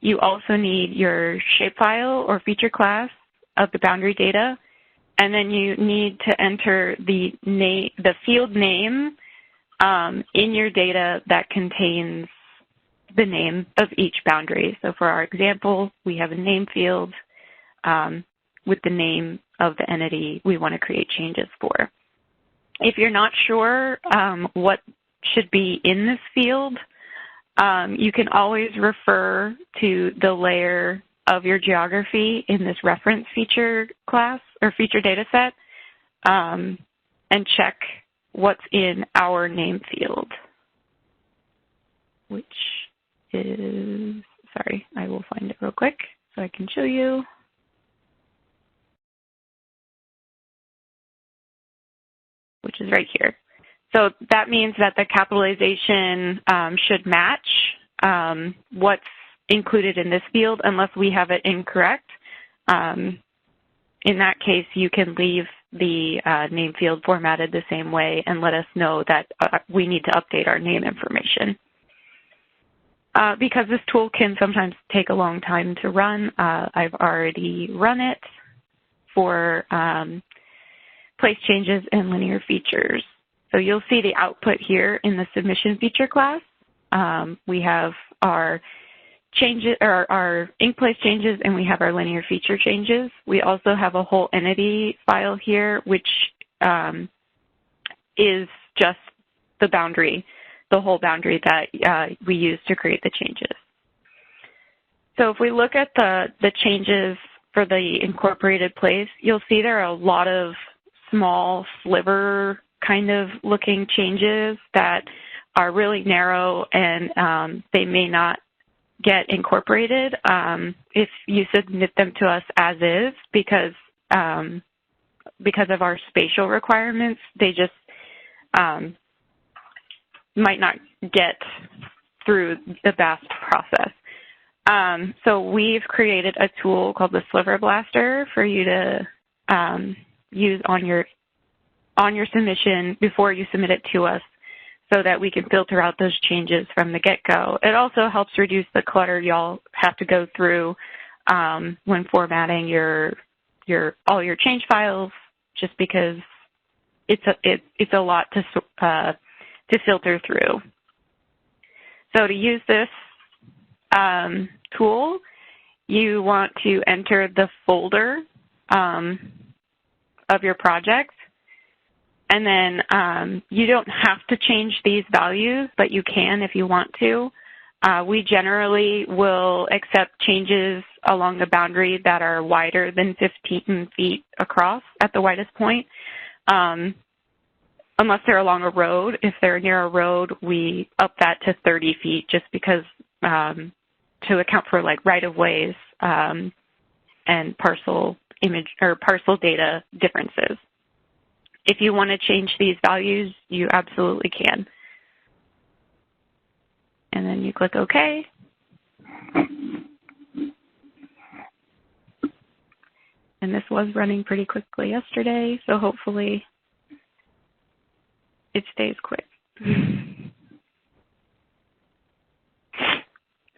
you also need your shapefile or feature class of the boundary data, and then you need to enter the field name in your data that contains the name of each boundary. So for our example, we have a name field with the name of the entity we want to create changes for. If you're not sure what should be in this field, you can always refer to the layer of your geography in this reference feature class or feature data set and check what's in our name field, which is, sorry, I will find it real quick so I can show you. Which is right here. So that means that the capitalization should match what's included in this field unless we have it incorrect. In that case, you can leave the name field formatted the same way and let us know that we need to update our name information. Because this tool can sometimes take a long time to run, I've already run it for place changes and linear features. So you'll see the output here in the submission feature class. We have our changes, or our ink place changes, and we have our linear feature changes. We also have a whole entity file here, which is just the boundary, the whole boundary that we use to create the changes. So if we look at the changes for the incorporated place, you'll see there are a lot of small sliver kind of looking changes that are really narrow, and they may not get incorporated if you submit them to us as is, because of our spatial requirements. They just might not get through the BAS process. So we've created a tool called the Sliver Blaster for you to use on your submission before you submit it to us, so that we can filter out those changes from the get-go. It also helps reduce the clutter y'all have to go through when formatting all your change files, just because it's a lot to filter through. So to use this tool, you want to enter the folder of your project. And then you don't have to change these values, but you can if you want to. We generally will accept changes along the boundary that are wider than 15 feet across at the widest point, unless they're along a road. If they're near a road, we up that to 30 feet just because to account for like right-of-ways and parcel data differences. If you want to change these values, you absolutely can. And then you click OK. And this was running pretty quickly yesterday, so hopefully it stays quick.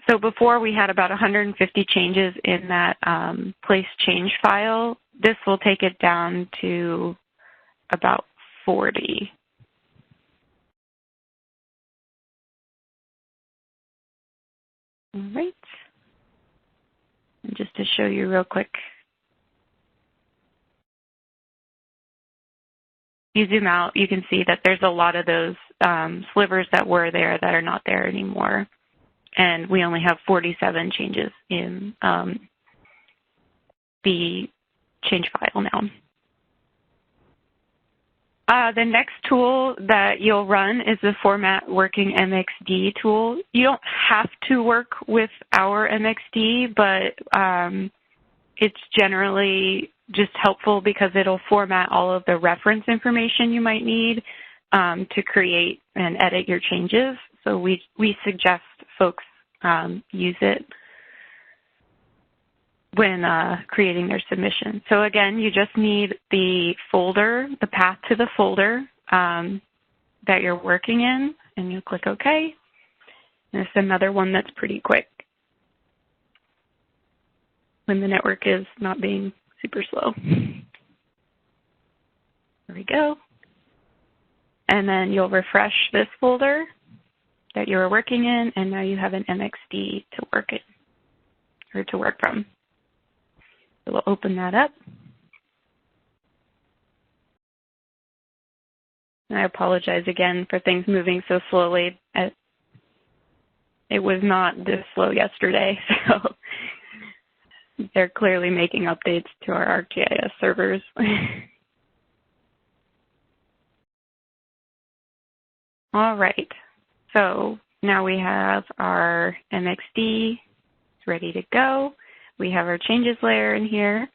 So before we had about 150 changes in that place change file. This will take it down to about 40. All right. And just to show you real quick, you zoom out, you can see that there's a lot of those slivers that were there that are not there anymore. And we only have 47 changes in the change file now. The next tool that you'll run is the Format Working MXD tool. You don't have to work with our MXD, but it's generally just helpful because it'll format all of the reference information you might need to create and edit your changes. So we suggest folks use it when creating their submission. So again, you just need the folder, the path to the folder that you're working in, and you click OK. And it's another one that's pretty quick when the network is not being super slow. There we go. And then you'll refresh this folder that you were working in, and now you have an MXD to work in, or to work from. So we'll open that up. And I apologize again for things moving so slowly. It was not this slow yesterday, so they're clearly making updates to our ArcGIS servers. All right, so now we have our MXD. It's ready to go. We have our changes layer in here.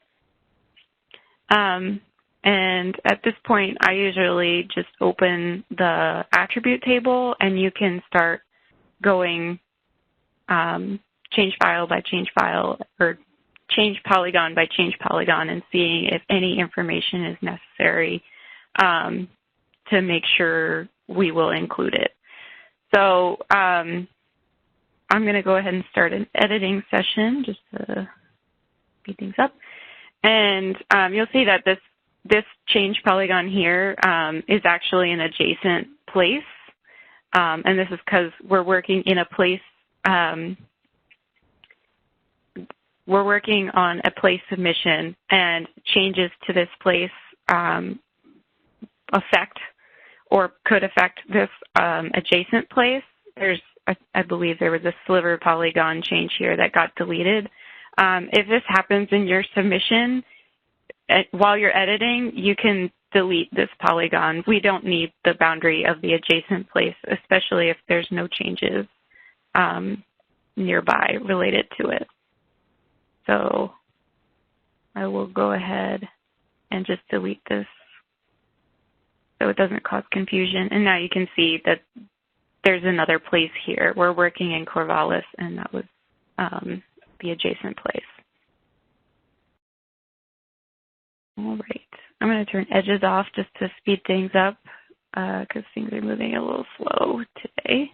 And at this point, I usually just open the attribute table, and you can start going change file by change file, or change polygon by change polygon, and seeing if any information is necessary to make sure we will include it. So I'm going to go ahead and start an editing session just to speed things up. And you'll see that this change polygon here is actually an adjacent place. And this is because we're working in a place, we're working on a place submission, and changes to this place affect or could affect this adjacent place. I believe there was a sliver polygon change here that got deleted. If this happens in your submission, while you're editing, you can delete this polygon. We don't need the boundary of the adjacent place, especially if there's no changes nearby related to it. So I will go ahead and just delete this so it doesn't cause confusion. And now you can see that there's another place here. We're working in Corvallis, and that was the adjacent place. All right. I'm going to turn edges off just to speed things up because things are moving a little slow today.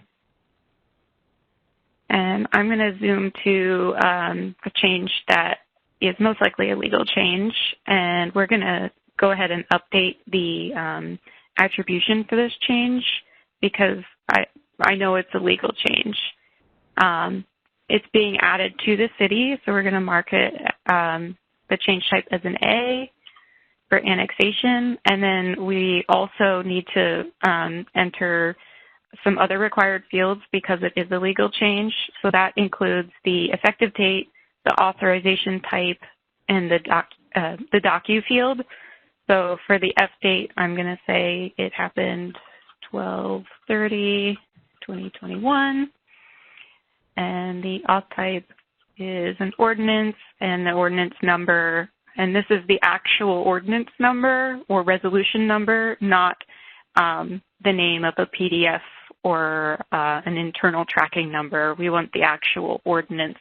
And I'm going to zoom to a change that is most likely a legal change. And we're going to go ahead and update the attribution for this change because I know it's a legal change. It's being added to the city, so we're going to mark it, the change type as an A for annexation. And then we also need to enter some other required fields because it is a legal change. So that includes the effective date, the authorization type, and the docu field. So for the F date, I'm going to say it happened 12/30/2021. And the auth type is an ordinance, and the ordinance number, and this is the actual ordinance number or resolution number, not the name of a PDF or an internal tracking number. We want the actual ordinance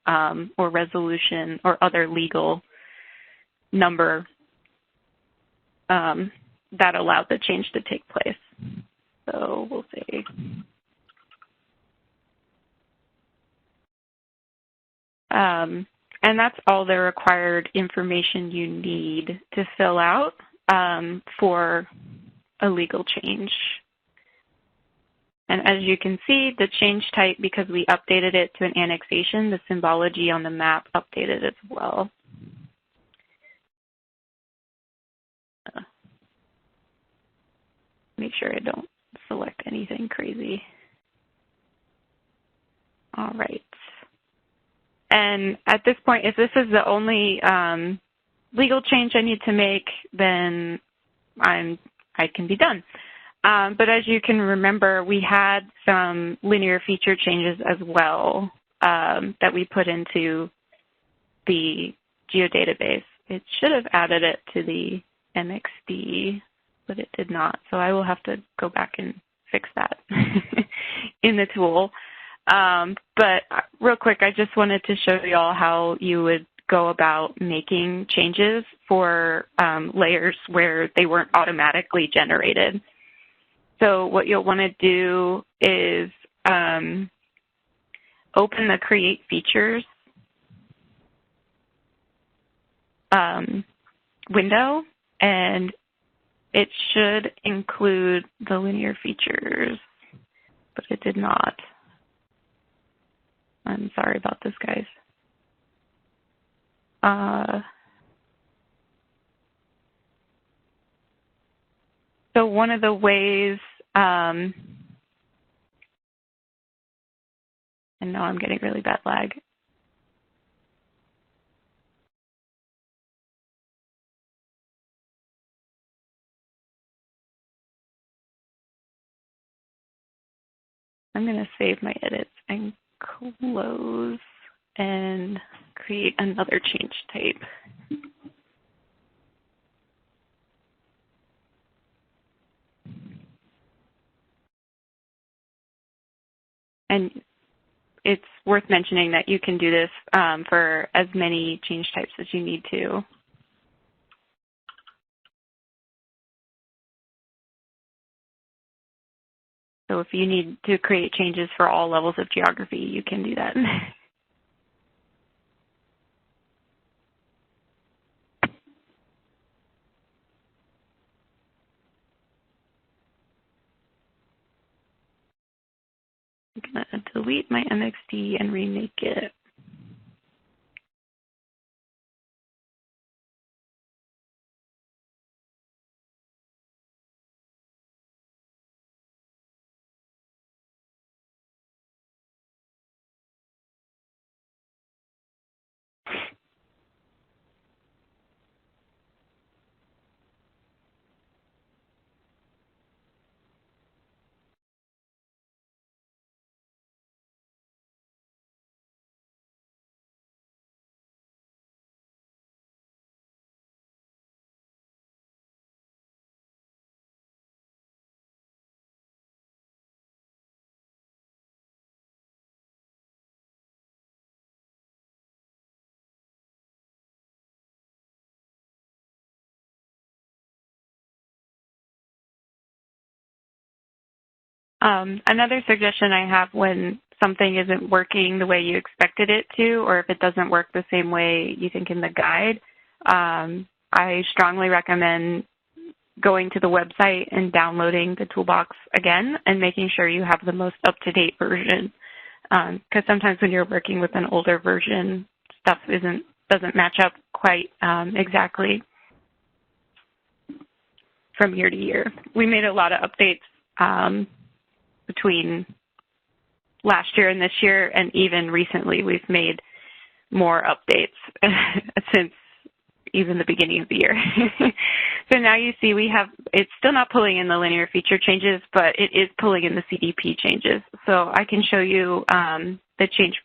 or resolution or other legal number that allowed the change to take place. So we'll say and that's all the required information you need to fill out for a legal change. And as you can see, the change type, because we updated it to an annexation, the symbology on the map updated as well. Make sure I don't select anything crazy. All right. And at this point, if this is the only legal change I need to make, then I can be done. But as you can remember, we had some linear feature changes as well that we put into the geodatabase. It should have added it to the MXD, but it did not. So I will have to go back and fix that in the tool. But real quick, I just wanted to show you all how you would go about making changes for layers where they weren't automatically generated. So what you'll want to do is open the Create Features window, and it should include the linear features, but it did not. I'm sorry about this, guys. So one of the ways, and now I'm getting really bad lag. I'm going to save my edits and close and create another change type. And it's worth mentioning that you can do this for as many change types as you need to. So if you need to create changes for all levels of geography, you can do that. I'm going to delete my MXD and remake it. Another suggestion I have when something isn't working the way you expected it to, or if it doesn't work the same way you think in the guide, I strongly recommend going to the website and downloading the toolbox again and making sure you have the most up-to-date version. Because sometimes when you're working with an older version, stuff doesn't match up quite exactly from year to year. We made a lot of updates between last year and this year, and even recently we've made more updates since even the beginning of the year. So now you see it's still not pulling in the linear feature changes, but it is pulling in the CDP changes. So I can show you the change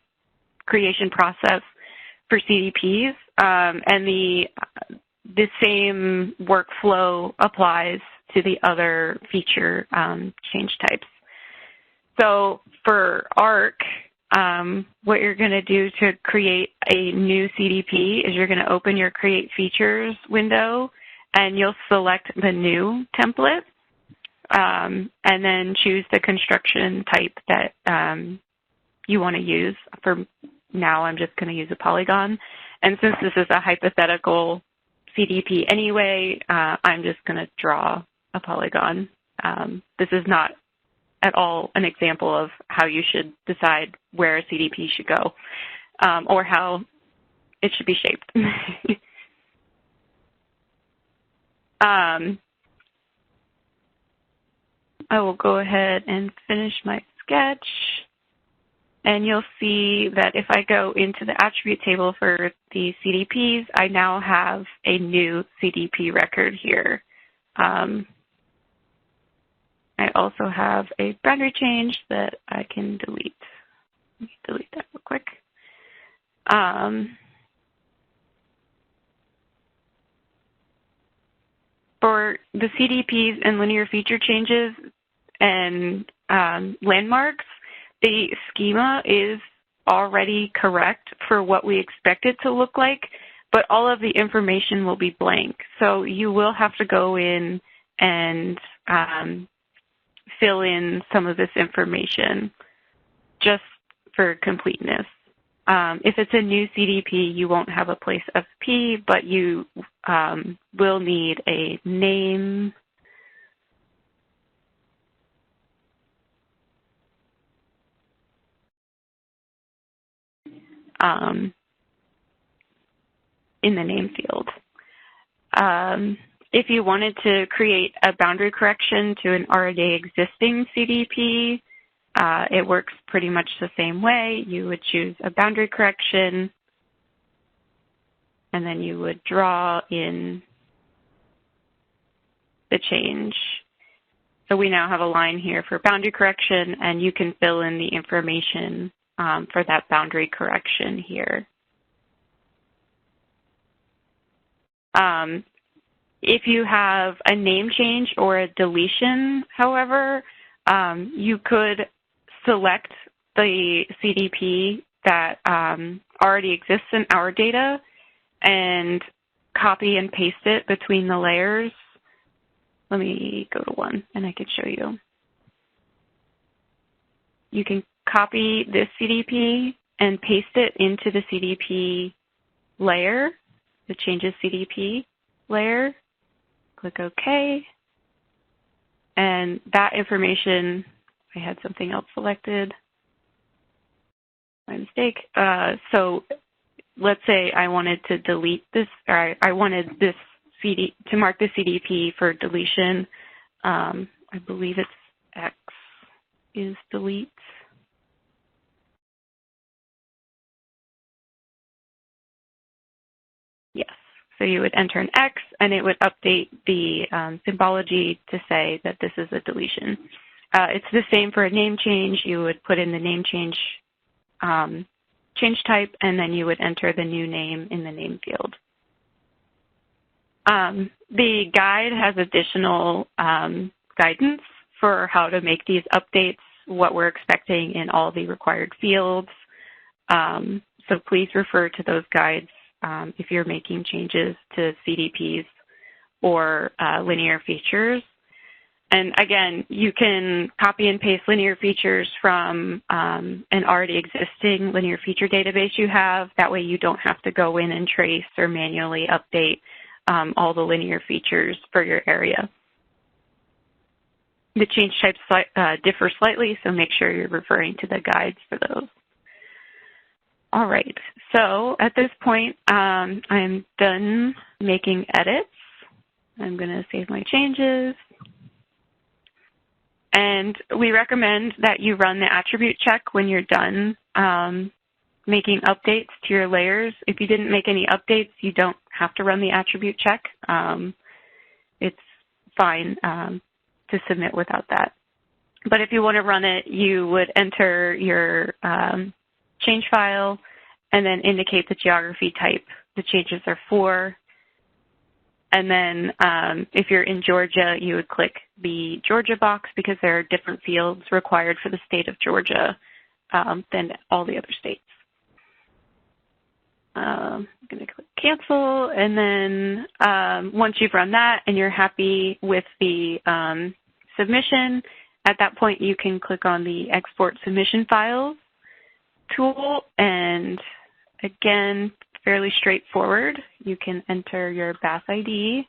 creation process for CDPs, and the same workflow applies to the other feature change types. So for ARC, what you're going to do to create a new CDP is you're going to open your Create Features window, and you'll select the new template, and then choose the construction type that you want to use. For now, I'm just going to use a polygon. And since this is a hypothetical CDP anyway, I'm just going to draw a polygon. This is not at all an example of how you should decide where a CDP should go, or how it should be shaped. I will go ahead and finish my sketch, and you'll see that if I go into the attribute table for the CDPs, I now have a new CDP record here. I also have a boundary change that I can delete. Let me delete that real quick. For the CDPs and linear feature changes and landmarks, the schema is already correct for what we expect it to look like, but all of the information will be blank. So you will have to go in and fill in some of this information just for completeness. If it's a new CDP, you won't have a place FP, but you will need a name, in the name field. If you wanted to create a boundary correction to an already existing CDP, it works pretty much the same way. You would choose a boundary correction, and then you would draw in the change. So we now have a line here for boundary correction, and you can fill in the information for that boundary correction here. If you have a name change or a deletion, however, you could select the CDP that already exists in our data and copy and paste it between the layers. Let me go to one and I can show you. You can copy this CDP and paste it into the CDP layer, the changes CDP layer. Click OK. And that information, I had something else selected. My mistake. So let's say I wanted to delete this, or I wanted this CD to mark the CDP for deletion. I believe it's X is delete. Yes. So you would enter an X, and it would update the symbology to say that this is a deletion. It's the same for a name change. You would put in the name change type, and then you would enter the new name in the name field. The guide has additional guidance for how to make these updates, what we're expecting in all the required fields. So please refer to those guides if you're making changes to CDPs or linear features. And again, you can copy and paste linear features from an already existing linear feature database you have. That way you don't have to go in and trace or manually update all the linear features for your area. The change types differ slightly, so make sure you're referring to the guides for those. All right, so at this point, I'm done making edits. I'm going to save my changes. And we recommend that you run the attribute check when you're done making updates to your layers. If you didn't make any updates, you don't have to run the attribute check. It's fine to submit without that. But if you want to run it, you would enter your change file and then indicate the geography type the changes are for. And then if you're in Georgia, you would click the Georgia box because there are different fields required for the state of Georgia than all the other states. I'm going to click cancel. And then once you've run that and you're happy with the submission, at that point you can click on the Export Submission Files tool. And again, fairly straightforward. You can enter your BAS ID.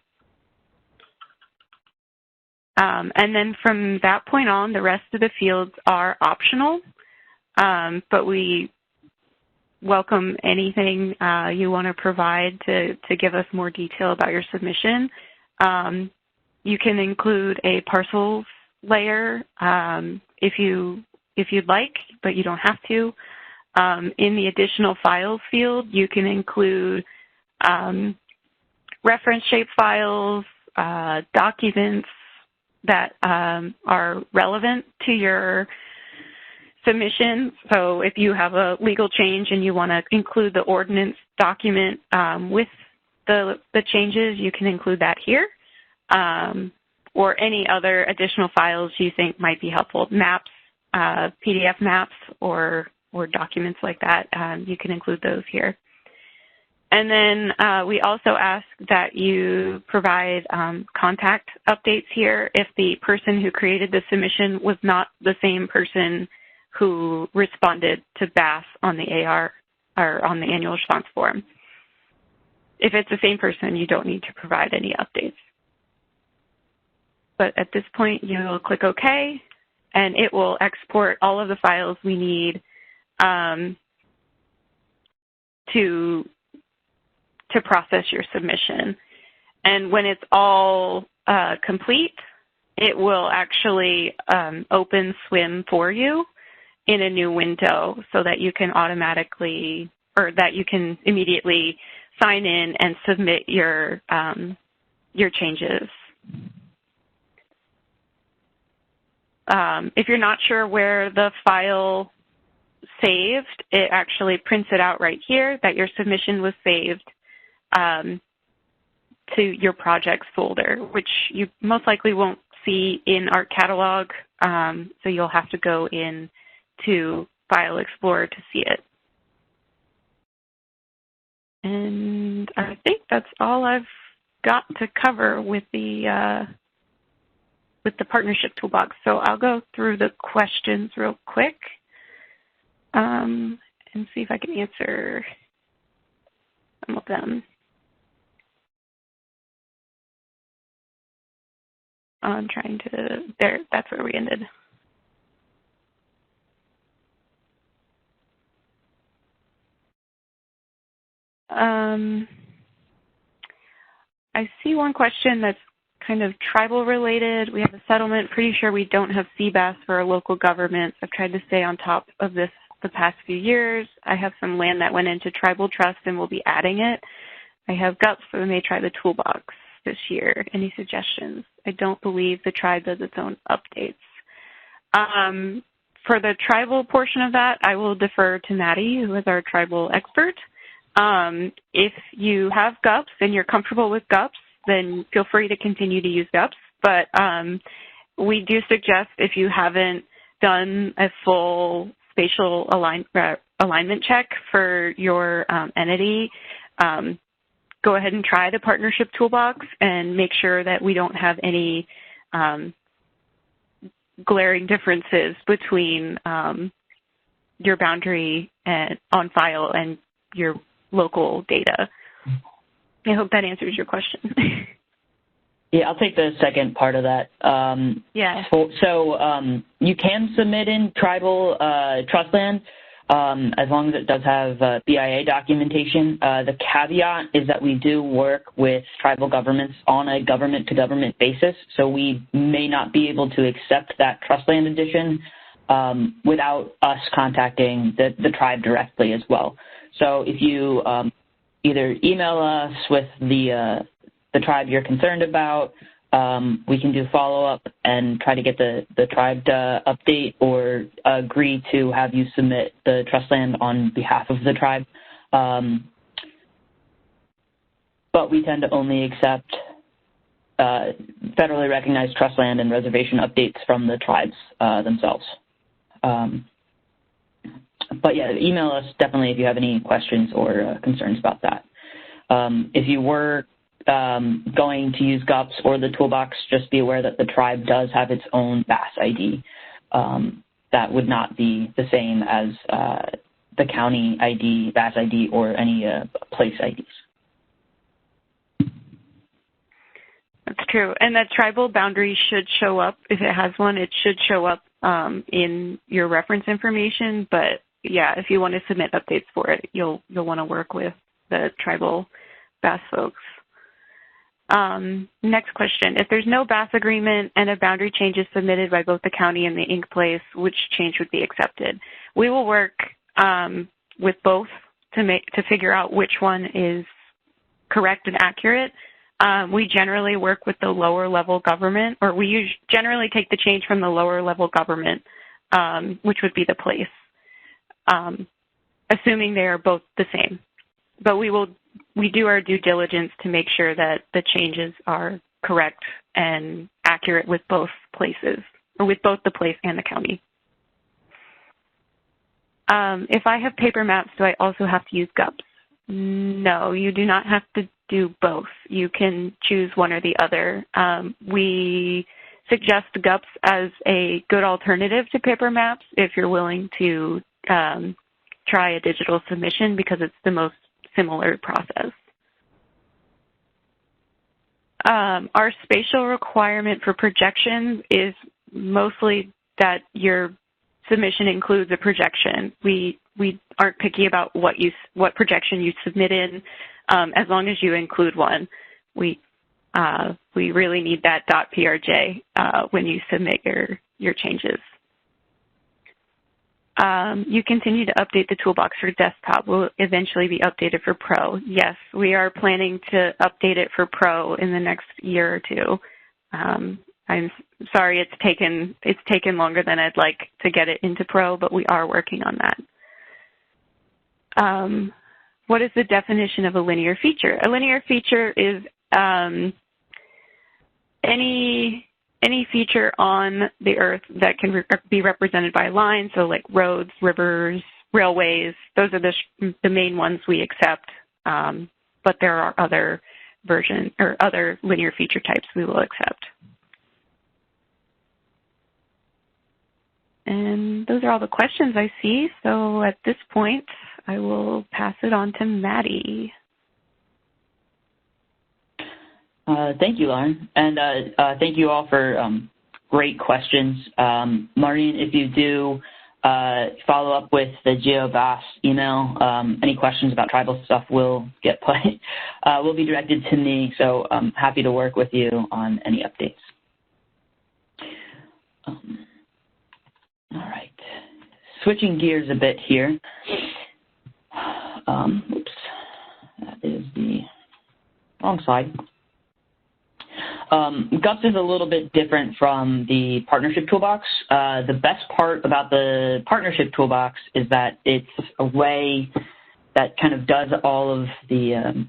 And then from that point on, the rest of the fields are optional, but we welcome anything you want to provide to give us more detail about your submission. You can include a parcels layer if you if you'd like, but you don't have to. In the additional files field, you can include reference shape files, documents that are relevant to your submission. So if you have a legal change and you want to include the ordinance document with the changes, you can include that here. Or any other additional files you think might be helpful, maps, PDF maps, or documents like that, you can include those here. And then we also ask that you provide contact updates here if the person who created the submission was not the same person who responded to BAS on the AR or on the annual response form. If it's the same person, you don't need to provide any updates. But at this point, you'll click OK, and it will export all of the files we need to process your submission. And when it's all complete, it will actually open SWIM for you in a new window so that you can automatically, or that you can immediately sign in and submit your changes. If you're not sure where the file saved, it actually prints it out right here that your submission was saved to your projects folder, which you most likely won't see in our catalog, so you'll have to go in to File Explorer to see it. And I think that's all I've got to cover with the Partnership Toolbox. So I'll go through the questions real quick and see if I can answer some of them. I'm trying to, there, that's where we ended. I see one question that's kind of tribal related. We have a settlement. Pretty sure we don't have CBAS for our local governments. I've tried to stay on top of this the past few years. I have some land that went into tribal trust and we'll be adding it. I have GUPs, so we may try the toolbox this year. Any suggestions? I don't believe the tribe does its own updates. For the tribal portion of that, I will defer to Maddie, who is our tribal expert. If you have GUPs and you're comfortable with GUPs, then feel free to continue to use GUPs. But we do suggest, if you haven't done a full spatial alignment check for your entity, go ahead and try the Partnership Toolbox and make sure that we don't have any glaring differences between your boundary on file and your local data. I hope that answers your question. Yeah, I'll take the second part of that. Yeah. So you can submit in tribal trust land as long as it does have BIA documentation. The caveat is that we do work with tribal governments on a government-to-government basis, so we may not be able to accept that trust land addition without us contacting the tribe directly as well. So if you either email us with the tribe you're concerned about, we can do follow-up and try to get the tribe to update or agree to have you submit the trust land on behalf of the tribe. But we tend to only accept federally recognized trust land and reservation updates from the tribes themselves. But yeah, email us definitely if you have any questions or concerns about that. If you were going to use GUPs or the toolbox, just be aware that the tribe does have its own BAS ID. That would not be the same as the county ID, BAS ID, or any place IDs. That's true. And that tribal boundary should show up. If it has one, it should show up in your reference information. But yeah, if you want to submit updates for it, you'll want to work with the tribal BAS folks. Next question. If there's no BAS agreement and a boundary change is submitted by both the county and the Inc. place, which change would be accepted? We will work with both to figure out which one is correct and accurate. We generally work with the lower level government, or we generally take the change from the lower level government, which would be the place, assuming they are both the same. But we do our due diligence to make sure that the changes are correct and accurate with both places, or with both the place and the county. If I have paper maps, do I also have to use GUPs? No, you do not have to do both. You can choose one or the other. We suggest GUPs as a good alternative to paper maps if you're willing to try a digital submission, because it's the most similar process. Our spatial requirement for projections is mostly that your submission includes a projection. We aren't picky about what projection you submit in, as long as you include one. We really need that .prj when you submit your changes. You continue to update the toolbox for desktop. Will eventually be updated for Pro. Yes, we are planning to update it for Pro in the next year or two. I'm sorry it's taken longer than I'd like to get it into Pro, but we are working on that. What is the definition of a linear feature? A linear feature is any feature on the Earth that can be represented by lines, so like roads, rivers, railways. Those are the main ones we accept, but there are other versions or other linear feature types we will accept. And those are all the questions I see. So at this point, I will pass it on to Maddie. Thank you, Lauren. And thank you all for great questions. Maureen, if you do follow up with the GeoBAS email, any questions about tribal stuff will be directed to me. So I'm happy to work with you on any updates. All right, switching gears a bit here. Oops, that is the wrong slide. GUPS is a little bit different from the Partnership Toolbox. The best part about the Partnership Toolbox is that it's a way that kind of does all of the,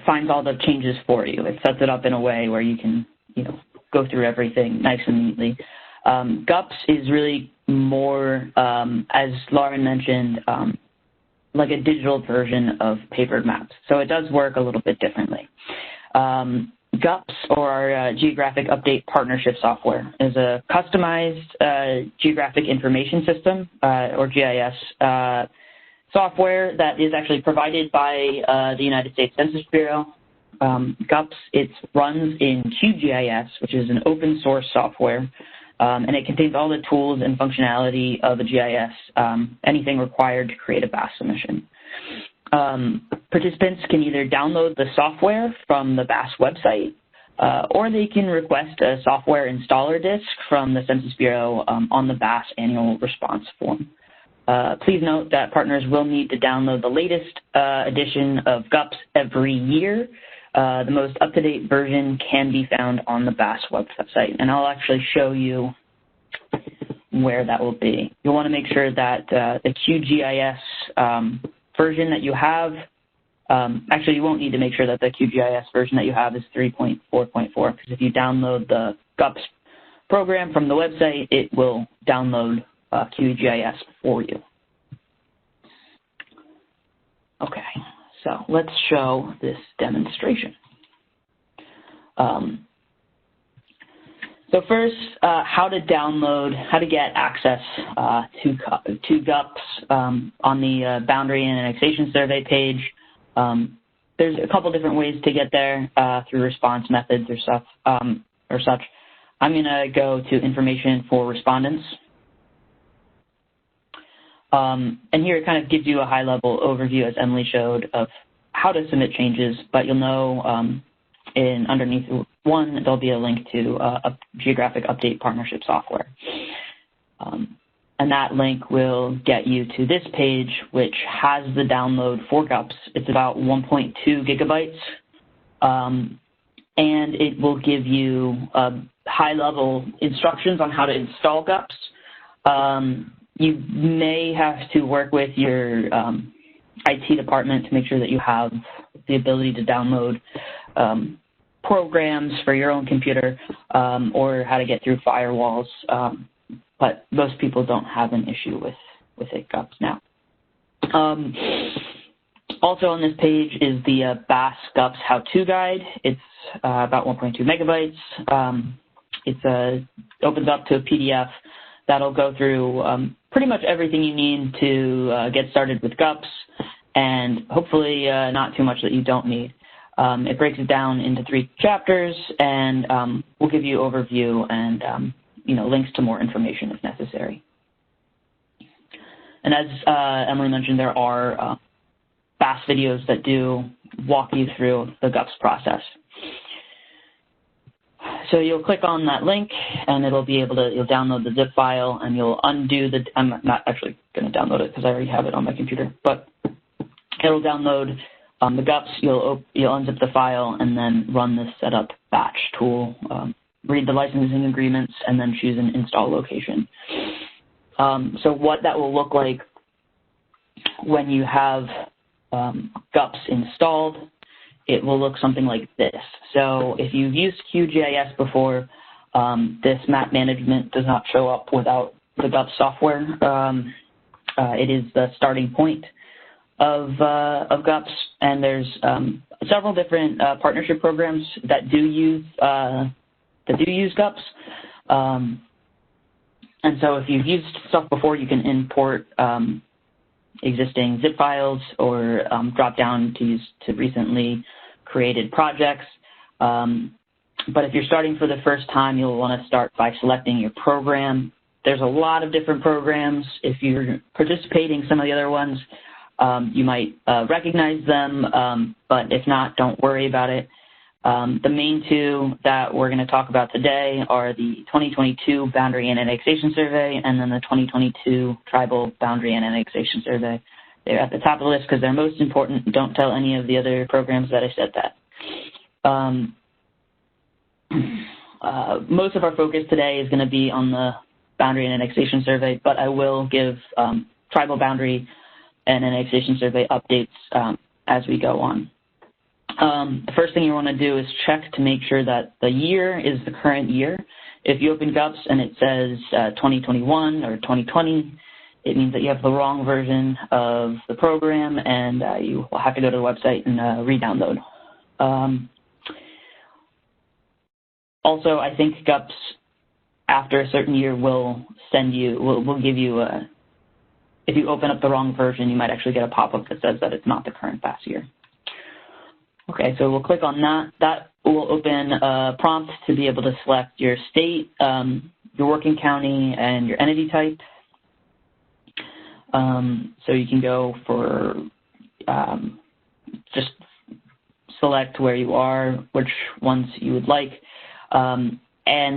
finds all the changes for you. It sets it up in a way where you can, go through everything nice and neatly. GUPS is really more, as Lauren mentioned, like a digital version of paper maps. So it does work a little bit differently. GUPS, or our Geographic Update Partnership Software, is a customized geographic information system, or GIS, software that is actually provided by the United States Census Bureau. GUPS, it runs in QGIS, which is an open source software, and it contains all the tools and functionality of a GIS, anything required to create a BAS submission. Participants can either download the software from the BAS website, or they can request a software installer disk from the Census Bureau on the BAS annual response form. Please note that partners will need to download the latest edition of GUPS every year. The most up-to-date version can be found on the BAS website, and I'll actually show you where that will be. You'll want to make sure that the QGIS version that you have, actually you won't need to make sure that the QGIS version that you have is 3.4.4, because if you download the GUPS program from the website, it will download QGIS for you. Okay, so let's show this demonstration. So first, how to get access to GUPS on the Boundary and Annexation Survey page. There's a couple different ways to get there through response methods or such. I'm going to go to information for respondents. And here it kind of gives you a high-level overview, as Emily showed, of how to submit changes, but you'll know underneath one, there'll be a link to a Geographic Update Partnership Software. And that link will get you to this page, which has the download for GUPs. It's about 1.2 gigabytes, and it will give you high-level instructions on how to install GUPs. You may have to work with your IT department to make sure that you have the ability to download programs for your own computer or how to get through firewalls. But most people don't have an issue with GUPs now. Also on this page is the BAS GUPs How-To Guide. It's about 1.2 megabytes. It opens up to a PDF that'll go through pretty much everything you need to get started with GUPs, and hopefully not too much that you don't need. It breaks it down into 3 chapters, and we'll give you overview and links to more information if necessary. And as Emily mentioned, there are BAS videos that do walk you through the GUPs process. So you'll click on that link, and it'll be able to, you'll download the zip file, and you'll undo the, I'm not actually going to download it because I already have it on my computer, but it'll download the GUPs, you'll unzip the file, and then run this setup batch tool, read the licensing agreements, and then choose an install location. So what that will look like when you have GUPs installed, it will look something like this. So if you've used QGIS before, this map management does not show up without the GUPs software. It is the starting point of GUPs, and there's several different partnership programs that do use GUPs. And so if you've used stuff before, you can import existing zip files or drop down to recently created projects. But if you're starting for the first time, you'll want to start by selecting your program. There's a lot of different programs. If you're participating in some of the other ones, you might recognize them, but if not, don't worry about it. The main 2 that we're going to talk about today are the 2022 Boundary and Annexation Survey and then the 2022 Tribal Boundary and Annexation Survey. They're at the top of the list because they're most important. Don't tell any of the other programs that I said that. Most of our focus today is going to be on the Boundary and Annexation Survey, but I will give Tribal Boundary and Annexation Survey updates as we go on. The first thing you want to do is check to make sure that the year is the current year. If you open GUPs and it says 2021 or 2020, it means that you have the wrong version of the program, and you will have to go to the website and re-download. Also, I think GUPs, after a certain year, will give you if you open up the wrong version, you might actually get a pop-up that says that it's not the current BAS year. Okay, so we'll click on that. That will open a prompt to be able to select your state, your working county, and your entity type. So you can go for just select where you are, which ones you would like, and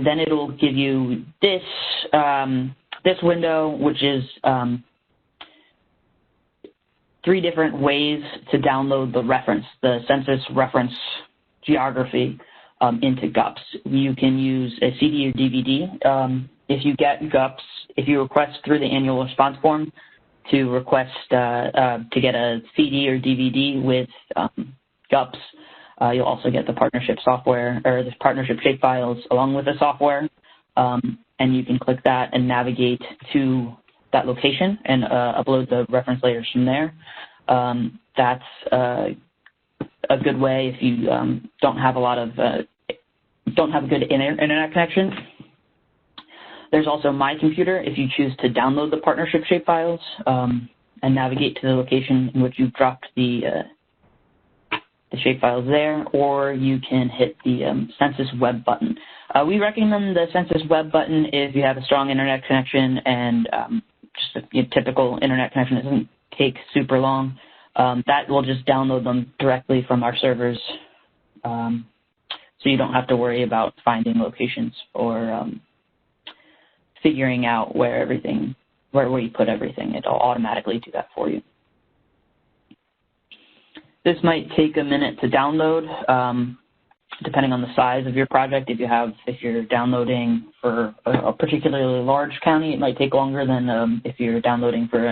then it'll give you this this window, which is 3 different ways to download the census reference geography into GUPs. You can use a CD or DVD. If you get GUPs, if you request through the annual response form to request to get a CD or DVD with GUPs, you'll also get the partnership software or the partnership shapefiles along with the software, and you can click that and navigate to that location and upload the reference layers from there. That's a good way if you don't have a good internet connection. There's also My Computer if you choose to download the partnership shapefiles and navigate to the location in which you've dropped the shapefiles there, or you can hit the Census Web button. We recommend the Census Web button if you have a strong internet connection and just a typical internet connection. It doesn't take super long. That will just download them directly from our servers so you don't have to worry about finding locations or figuring out where you put everything. It'll automatically do that for you. This might take a minute to download, depending on the size of your project. If you're downloading for a particularly large county, it might take longer than if you're downloading for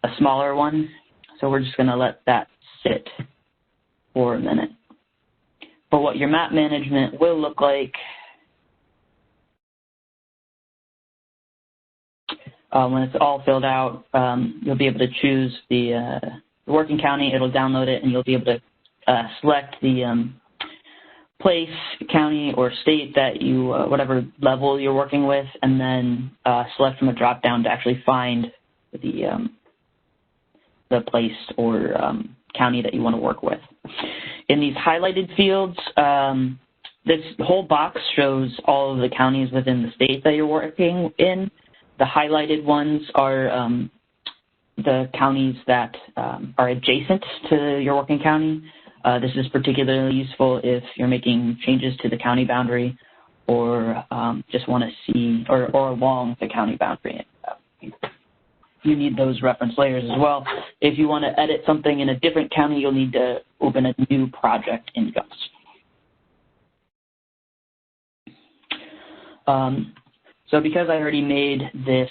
a smaller one. So we're just going to let that sit for a minute. But what your map management will look like when it's all filled out, you'll be able to choose the working county. It'll download it, and you'll be able to select the place, county, or state that you, whatever level you're working with, and then select from a drop-down to actually find the place or county that you want to work with. In these highlighted fields, this whole box shows all of the counties within the state that you're working in. The highlighted ones are the counties that are adjacent to your working county. This is particularly useful if you're making changes to the county boundary or just want to see, or along the county boundary. You need those reference layers as well. If you want to edit something in a different county, you'll need to open a new project in GUPS. So because I already made this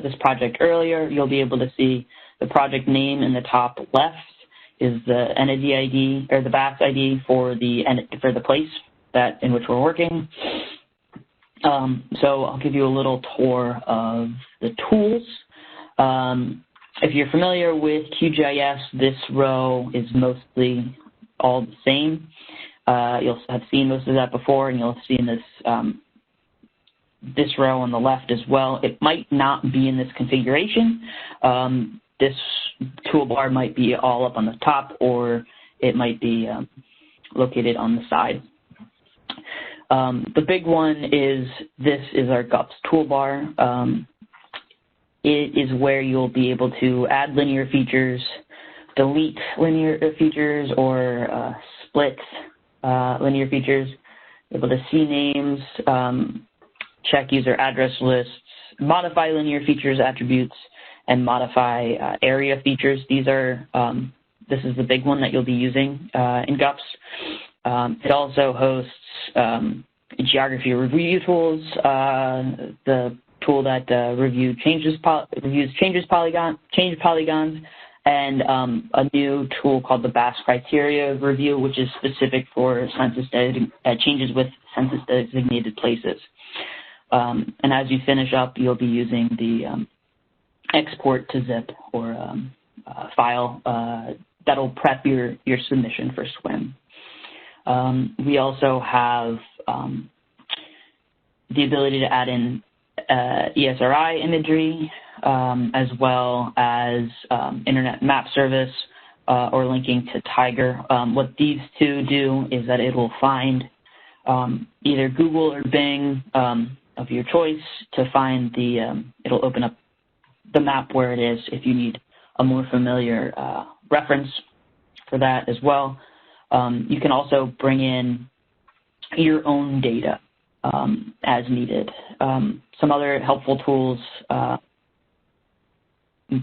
this project earlier, you'll be able to see the project name in the top left is the entity ID or the BAS ID for the place in which we're working. So I'll give you a little tour of the tools. If you're familiar with QGIS, this row is mostly all the same. You'll have seen most of that before, and you'll have seen this row on the left as well. It might not be in this configuration. This toolbar might be all up on the top, or it might be located on the side. The big one is this is our GUPS toolbar. It is where you'll be able to add linear features, delete linear features, or split linear features, able to see names, check user address lists, modify linear features attributes, and modify area features. These are, this is the big one that you'll be using in GUPS. It also hosts geography review tools, the tool that reviews changes polygons, and a new tool called the BAS criteria review, which is specific for changes with census designated places. And as you finish up, you'll be using the export to zip or file that'll prep your submission for SWIM. We also have the ability to add in ESRI imagery, as well as Internet Map Service or linking to Tiger. What these two do is that it will find either Google or Bing of your choice to find it'll open up the map where it is if you need a more familiar reference for that as well. You can also bring in your own data as needed. Some other helpful tools,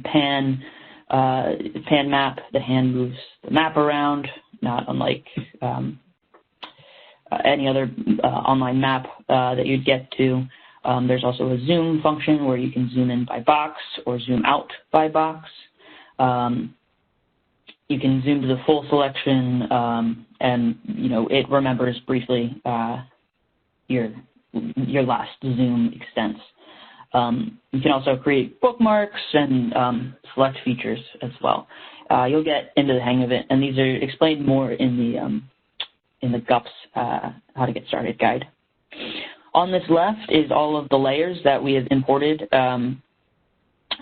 Pan Map, the hand moves the map around, not unlike any other online map that you'd get to. There's also a zoom function where you can zoom in by box or zoom out by box. You can zoom to the full selection, and it remembers briefly your last zoom extents. You can also create bookmarks and select features as well. You'll get into the hang of it, and these are explained more in the GUPS How to Get Started guide. On this left is all of the layers that we have imported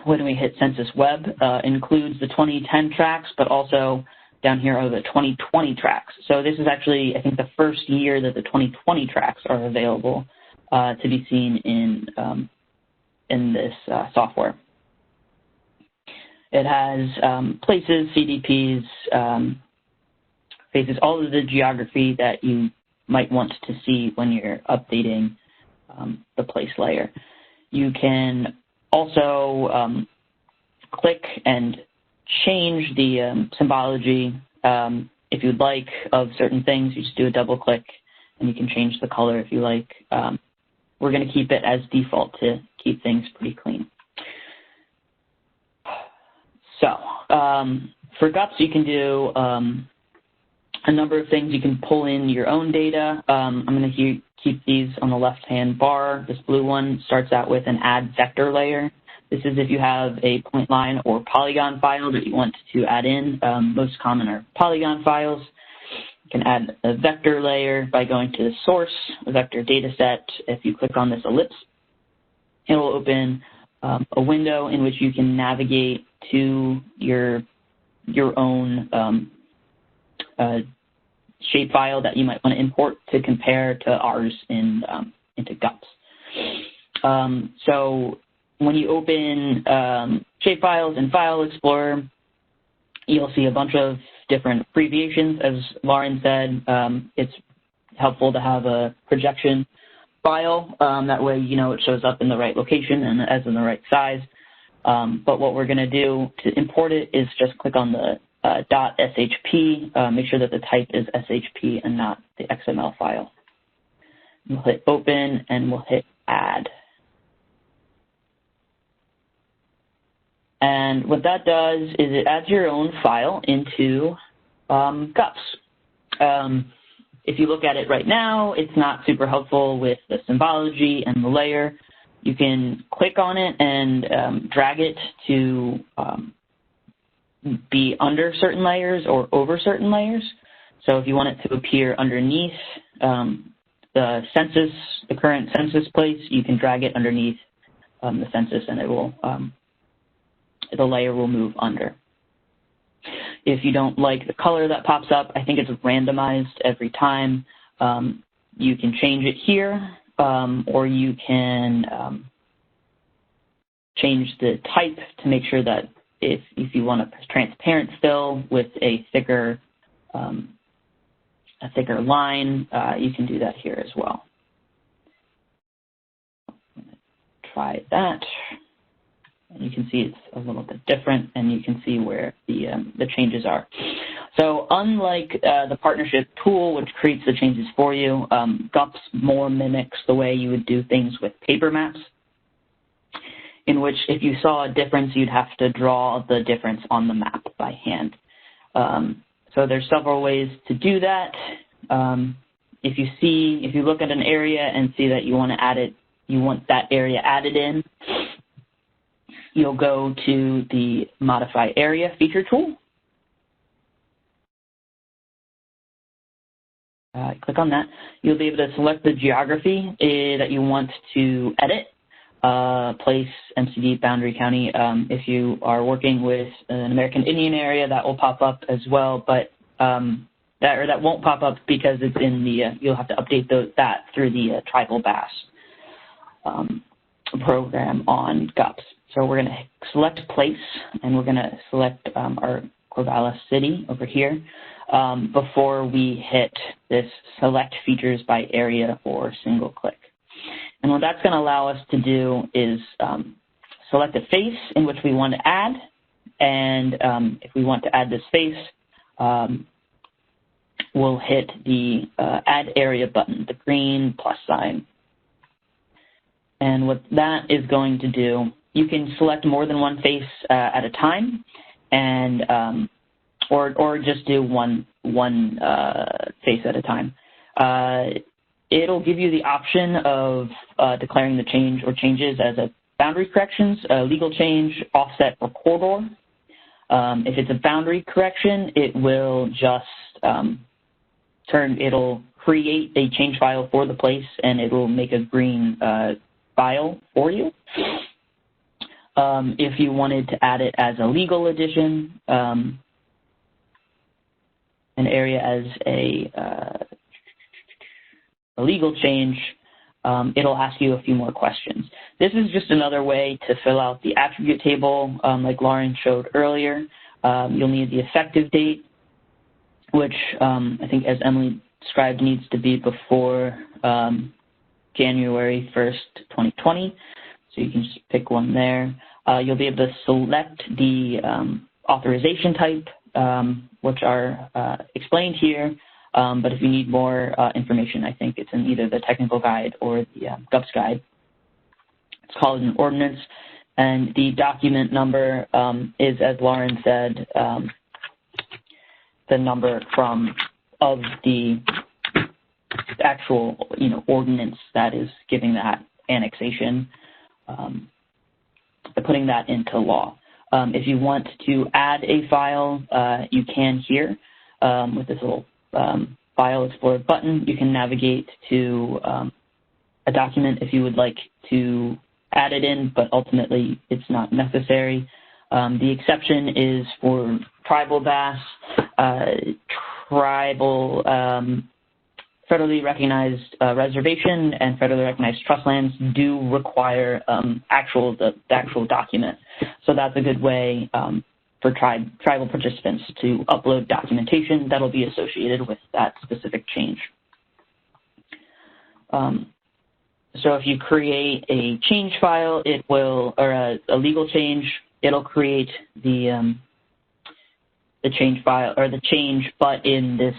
when we hit Census Web. Includes the 2010 tracks, but also down here are the 2020 tracks. So this is actually, I think, the first year that the 2020 tracks are available to be seen in this software. It has places, CDPs, faces all of the geography that you might want to see when you're updating the place layer. You can also click and change the symbology if you'd like of certain things. You just do a double click and you can change the color if you like. We're going to keep it as default to keep things pretty clean. So for GUPs, you can do a number of things. You can pull in your own data. I'm going to keep these on the left-hand bar. This blue one starts out with an add vector layer. This is if you have a point line or polygon file that you want to add in. Most common are polygon files. You can add a vector layer by going to the source, a vector data set. If you click on this ellipse, it will open a window in which you can navigate to your own shapefile that you might want to import to compare to ours into GUPs. So when you open shapefiles in File Explorer, you'll see a bunch of different abbreviations. As Lauren said, it's helpful to have a projection file. That way, you know, it shows up in the right location and as in the right size. But what we're going to do to import it is just click on the .shp, make sure that the type is SHP and not the XML file. We'll hit open and we'll hit add. And what that does is it adds your own file into GUPs. If you look at it right now, it's not super helpful with the symbology and the layer. You can click on it and drag it to be under certain layers or over certain layers. So if you want it to appear underneath the census, the current census place, you can drag it underneath the census and it will, the layer will move under. If you don't like the color that pops up, I think it's randomized every time. You can change it here, or you can change the type to make sure that if you want a transparent fill with a thicker line, you can do that here as well. Try that. And you can see it's a little bit different, and you can see where the changes are. So unlike the partnership tool, which creates the changes for you, GUPs more mimics the way you would do things with paper maps, in which if you saw a difference, you'd have to draw the difference on the map by hand. So there's several ways to do that. If you look at an area and see that you want to add it, you want that area added in, you'll go to the Modify Area feature tool. Click on that. You'll be able to select the geography that you want to edit, place, MCD, boundary, county. If you are working with an American Indian area, that will pop up as well, but that won't pop up because it's in the, you'll have to update that through the Tribal BAS program on GUPs. So we're going to select place, and we're going to select our Corvallis city over here before we hit this select features by area or single click. And what that's going to allow us to do is select a face in which we want to add, and if we want to add this face, we'll hit the Add Area button, the green plus sign. And what that is going to do, you can select more than one face at a time, and or just do one face at a time. It'll give you the option of declaring the change or changes as a boundary corrections, a legal change, offset, or corridor. If it's a boundary correction, it will just it'll create a change file for the place, and it will make a green file for you. If you wanted to add it as a legal addition, an area as a legal change, it'll ask you a few more questions. This is just another way to fill out the attribute table like Lauren showed earlier. You'll need the effective date, which I think, as Emily described, needs to be before January 1st, 2020. So you can just pick one there. You'll be able to select the authorization type, which are explained here. But if you need more information, I think it's in either the technical guide or the GUPS guide. It's called an ordinance. And the document number is, as Lauren said, the number of the actual, ordinance that is giving that annexation, putting that into law. If you want to add a file, you can here with this little File Explorer button. You can navigate to a document if you would like to add it in, but ultimately it's not necessary. The exception is for tribal BAS, tribal federally recognized reservation and federally recognized trust lands do require the actual document. So that's a good way for tribal participants to upload documentation that'll be associated with that specific change. So if you create a change file, it will, or a legal change, it'll create the change file or the change, but in this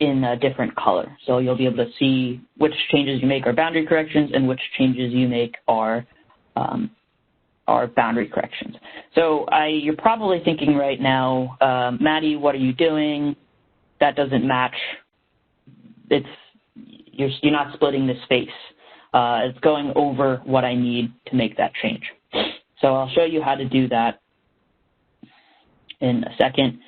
in a different color. So you'll be able to see which changes you make are boundary corrections and which changes you make are boundary corrections. So you're probably thinking right now, Maddie, what are you doing? That doesn't match. You're not splitting the space. It's going over what I need to make that change. So I'll show you how to do that in a second.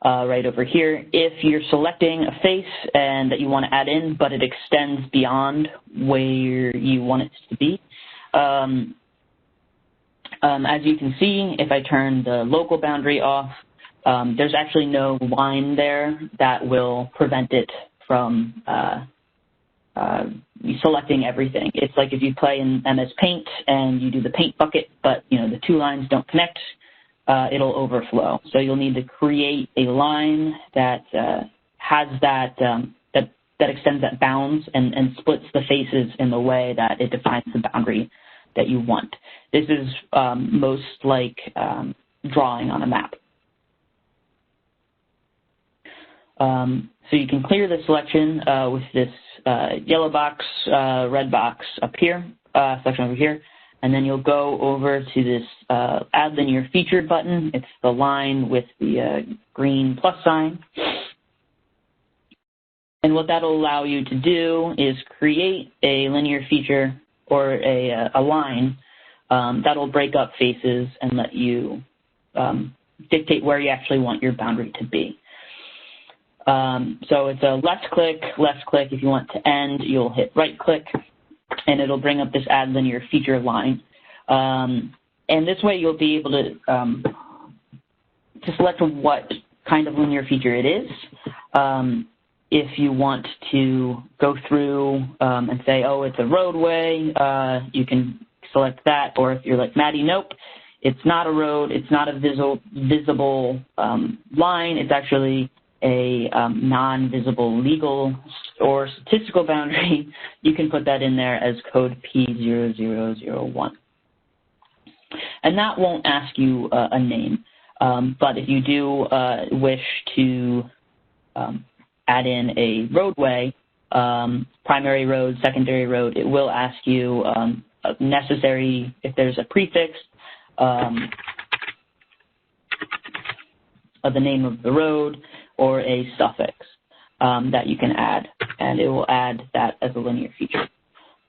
Right over here, if you're selecting a face and that you want to add in, but it extends beyond where you want it to be, as you can see, if I turn the local boundary off, there's actually no line there that will prevent it from selecting everything. It's like if you play in MS Paint and you do the paint bucket, but the two lines don't connect, it'll overflow. So you'll need to create a line that has that extends that bounds and splits the faces in the way that it defines the boundary that you want. This is most like drawing on a map. So you can clear the selection with this yellow box, red box up here, selection over here. And then you'll go over to this Add Linear Feature button. It's the line with the green plus sign. And what that'll allow you to do is create a linear feature or a line that'll break up faces and let you dictate where you actually want your boundary to be. So it's a left click. If you want to end, you'll hit right click, and it'll bring up this Add Linear Feature line. And this way you'll be able to select what kind of linear feature it is. If you want to go through and say, oh, it's a roadway, you can select that. Or if you're like Maddie, nope, it's not a road, it's not a visible line, it's actually a non-visible legal or statistical boundary, you can put that in there as code P0001. And that won't ask you a name, but if you do wish to add in a roadway, primary road, secondary road, it will ask you necessary, if there's a prefix, of the name of the road, or a suffix that you can add, and it will add that as a linear feature.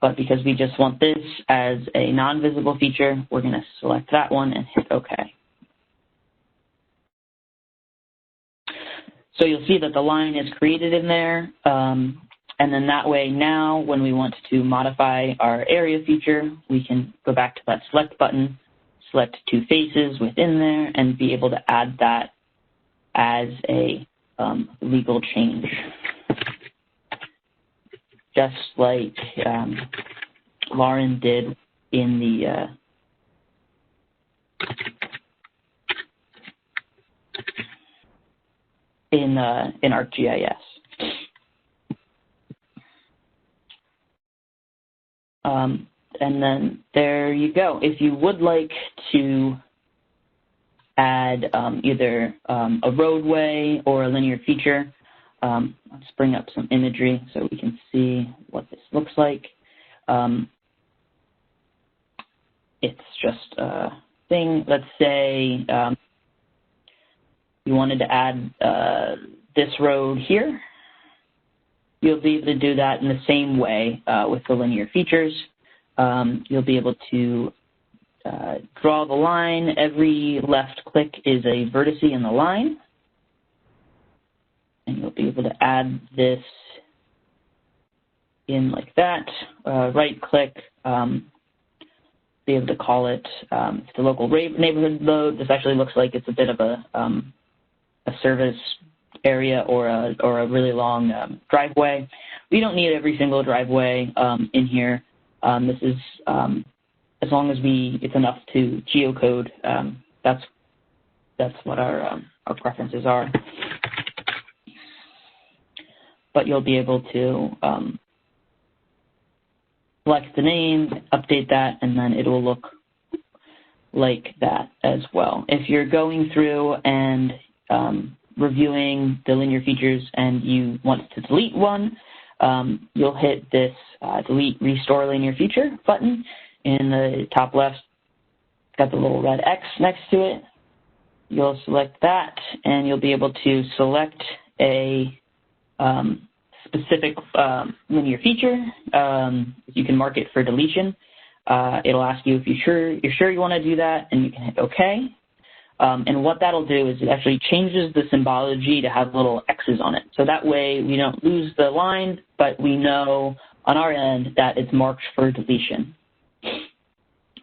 But because we just want this as a non-visible feature, we're going to select that one and hit OK. So you'll see that the line is created in there, and then that way now when we want to modify our area feature, we can go back to that select button, select two faces within there, and be able to add that as a legal change, just like Lauren did in the in ArcGIS. And then there you go. If you would like to add either a roadway or a linear feature, let's bring up some imagery so we can see what this looks like. It's just a thing. Let's say you wanted to add this road here. You'll be able to do that in the same way with the linear features. You'll be able to draw the line. Every left click is a vertex in the line. And you'll be able to add this in like that. Right click, be able to call it the local neighborhood load. This actually looks like it's a bit of a service area or a really long driveway. We don't need every single driveway in here. This is as long as it's enough to geocode. That's what our preferences are. But you'll be able to select the name, update that, and then it will look like that as well. If you're going through and reviewing the linear features and you want to delete one, you'll hit this delete restore linear feature button in the top left. It's got the little red X next to it. You'll select that and you'll be able to select a specific linear feature. You can mark it for deletion. It'll ask you if you're sure you want to do that, and you can hit OK. And what that'll do is it actually changes the symbology to have little X's on it. So that way we don't lose the line, but we know on our end that it's marked for deletion.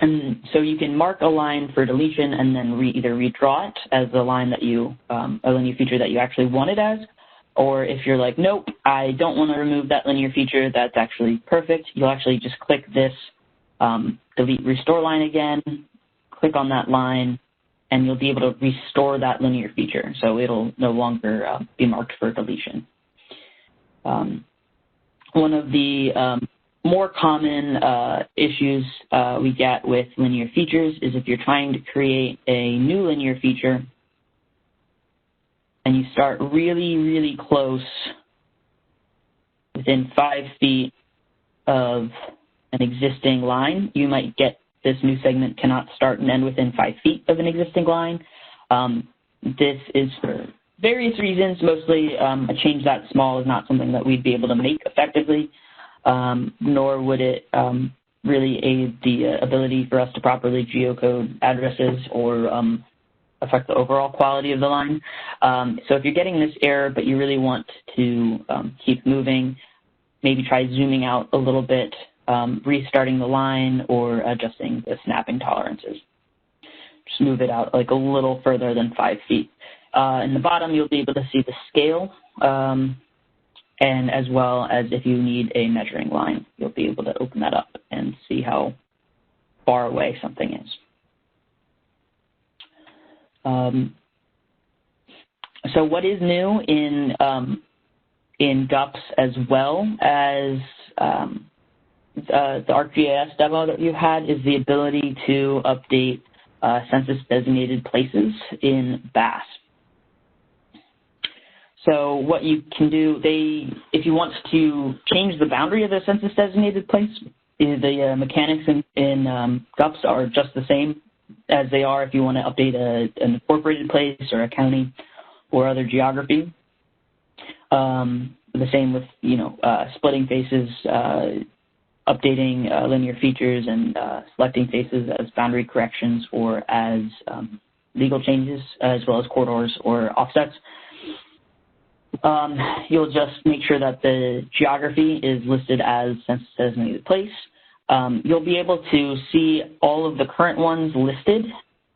And so you can mark a line for deletion and then either redraw it as the line that a linear feature that you actually want it as, or if you're like, nope, I don't want to remove that linear feature, that's actually perfect. You'll actually just click this delete restore line again, click on that line, and you'll be able to restore that linear feature. So it'll no longer be marked for deletion. One of the more common issues we get with linear features is if you're trying to create a new linear feature and you start really, really close within 5 feet of an existing line, you might get this new segment cannot start and end within 5 feet of an existing line. This is for various reasons. Mostly a change that small is not something that we'd be able to make effectively, nor would it really aid the ability for us to properly geocode addresses or affect the overall quality of the line. So if you're getting this error but you really want to keep moving, maybe try zooming out a little bit, restarting the line, or adjusting the snapping tolerances. Just move it out like a little further than 5 feet. In the bottom, you'll be able to see the scale, and as well as if you need a measuring line, you'll be able to open that up and see how far away something is. So what is new in GUPs as well as the ArcGIS demo that you had is the ability to update census-designated places in BAS. So what you can do, if you want to change the boundary of the census-designated place, the mechanics in GUPs are just the same as they are if you want to update an incorporated place or a county or other geography. The same with, splitting faces, updating linear features, and selecting faces as boundary corrections or as legal changes, as well as corridors or offsets. You'll just make sure that the geography is listed as census-designated place. You'll be able to see all of the current ones listed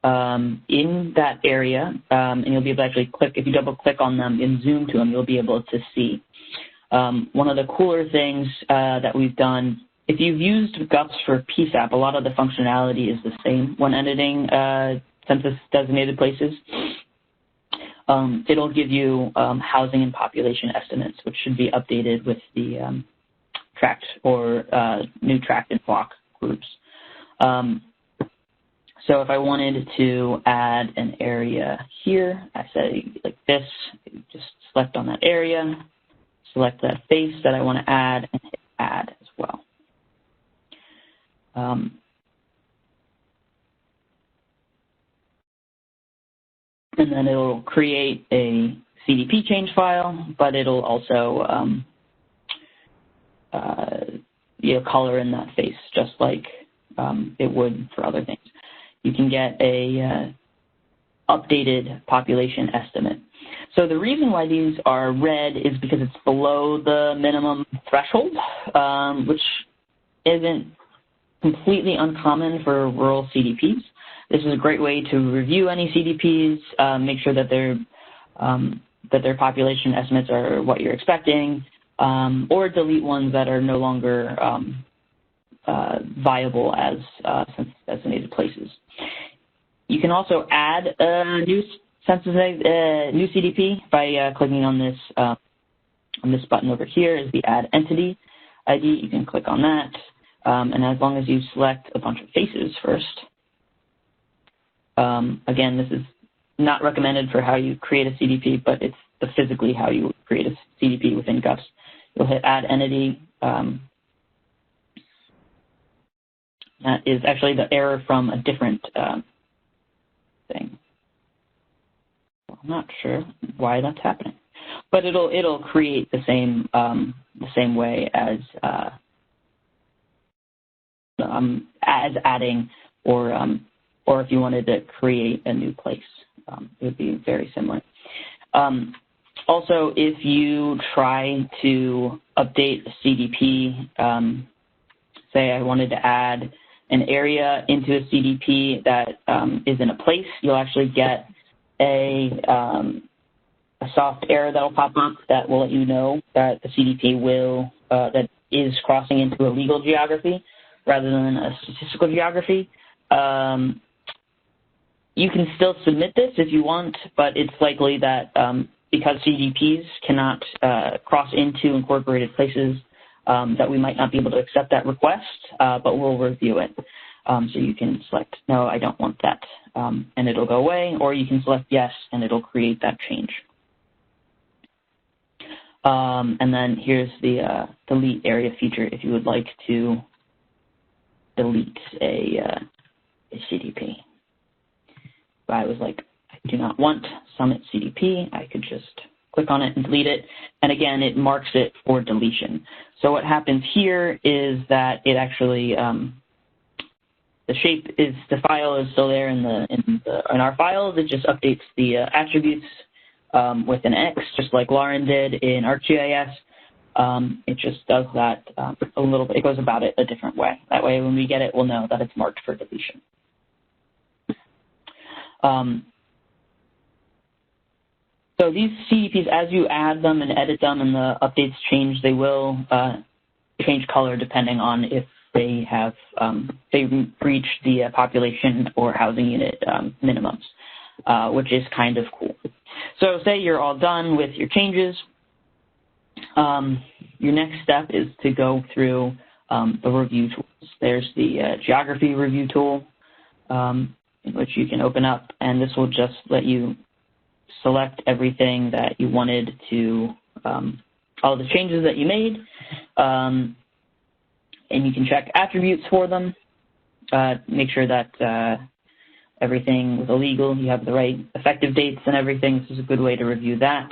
in that area, and you'll be able to actually click, if you double-click on them and zoom to them, you'll be able to see. One of the cooler things that we've done, if you've used GUPs for PSAP, a lot of the functionality is the same when editing census-designated places. it'll give you housing and population estimates, which should be updated with the tract or new tract and block groups. So if I wanted to add an area here, I say like this, just select on that area, select that face that I want to add, and hit add as well. And then it'll create a CDP change file, but it'll also color in that face just like it would for other things. You can get a updated population estimate. So the reason why these are red is because it's below the minimum threshold, which isn't completely uncommon for rural CDPs. This is a great way to review any CDPs, make sure that their population estimates are what you're expecting, or delete ones that are no longer viable as designated places. You can also add a new new CDP by clicking on this button over here is the Add Entity ID. You can click on that, and as long as you select a bunch of faces first. Again, this is not recommended for how you create a CDP, but it's physically how you create a CDP within GUPs. You'll hit Add Entity. That is actually the error from a different thing. Well, I'm not sure why that's happening, but it'll create the same way as adding or if you wanted to create a new place, it would be very similar. Also, if you try to update a CDP, say I wanted to add an area into a CDP that is in a place, you'll actually get a soft error that'll pop up that will let you know that the CDP that is crossing into a legal geography rather than a statistical geography. You can still submit this if you want, but it's likely that because CDPs cannot cross into incorporated places, that we might not be able to accept that request, but we'll review it. So you can select, no, I don't want that, and it'll go away, or you can select yes, and it'll create that change. And then here's the delete area feature if you would like to delete a CDP. If I was like, I do not want Summit CDP, I could just click on it and delete it. And again, it marks it for deletion. So what happens here is that it actually, the file is still there in our files. It just updates the attributes with an X, just like Lauren did in ArcGIS. It just does that a little bit. It goes about it a different way. That way, when we get it, we'll know that it's marked for deletion. So these CDPs, as you add them and edit them and the updates change, they will change color depending on if they have they reach the population or housing unit minimums, which is kind of cool. So say you're all done with your changes. Your next step is to go through the review tools. There's the geography review tool, in which you can open up, and this will just let you select everything that you wanted to, all the changes that you made, and you can check attributes for them, make sure that everything was illegal, you have the right effective dates and everything. This is a good way to review that.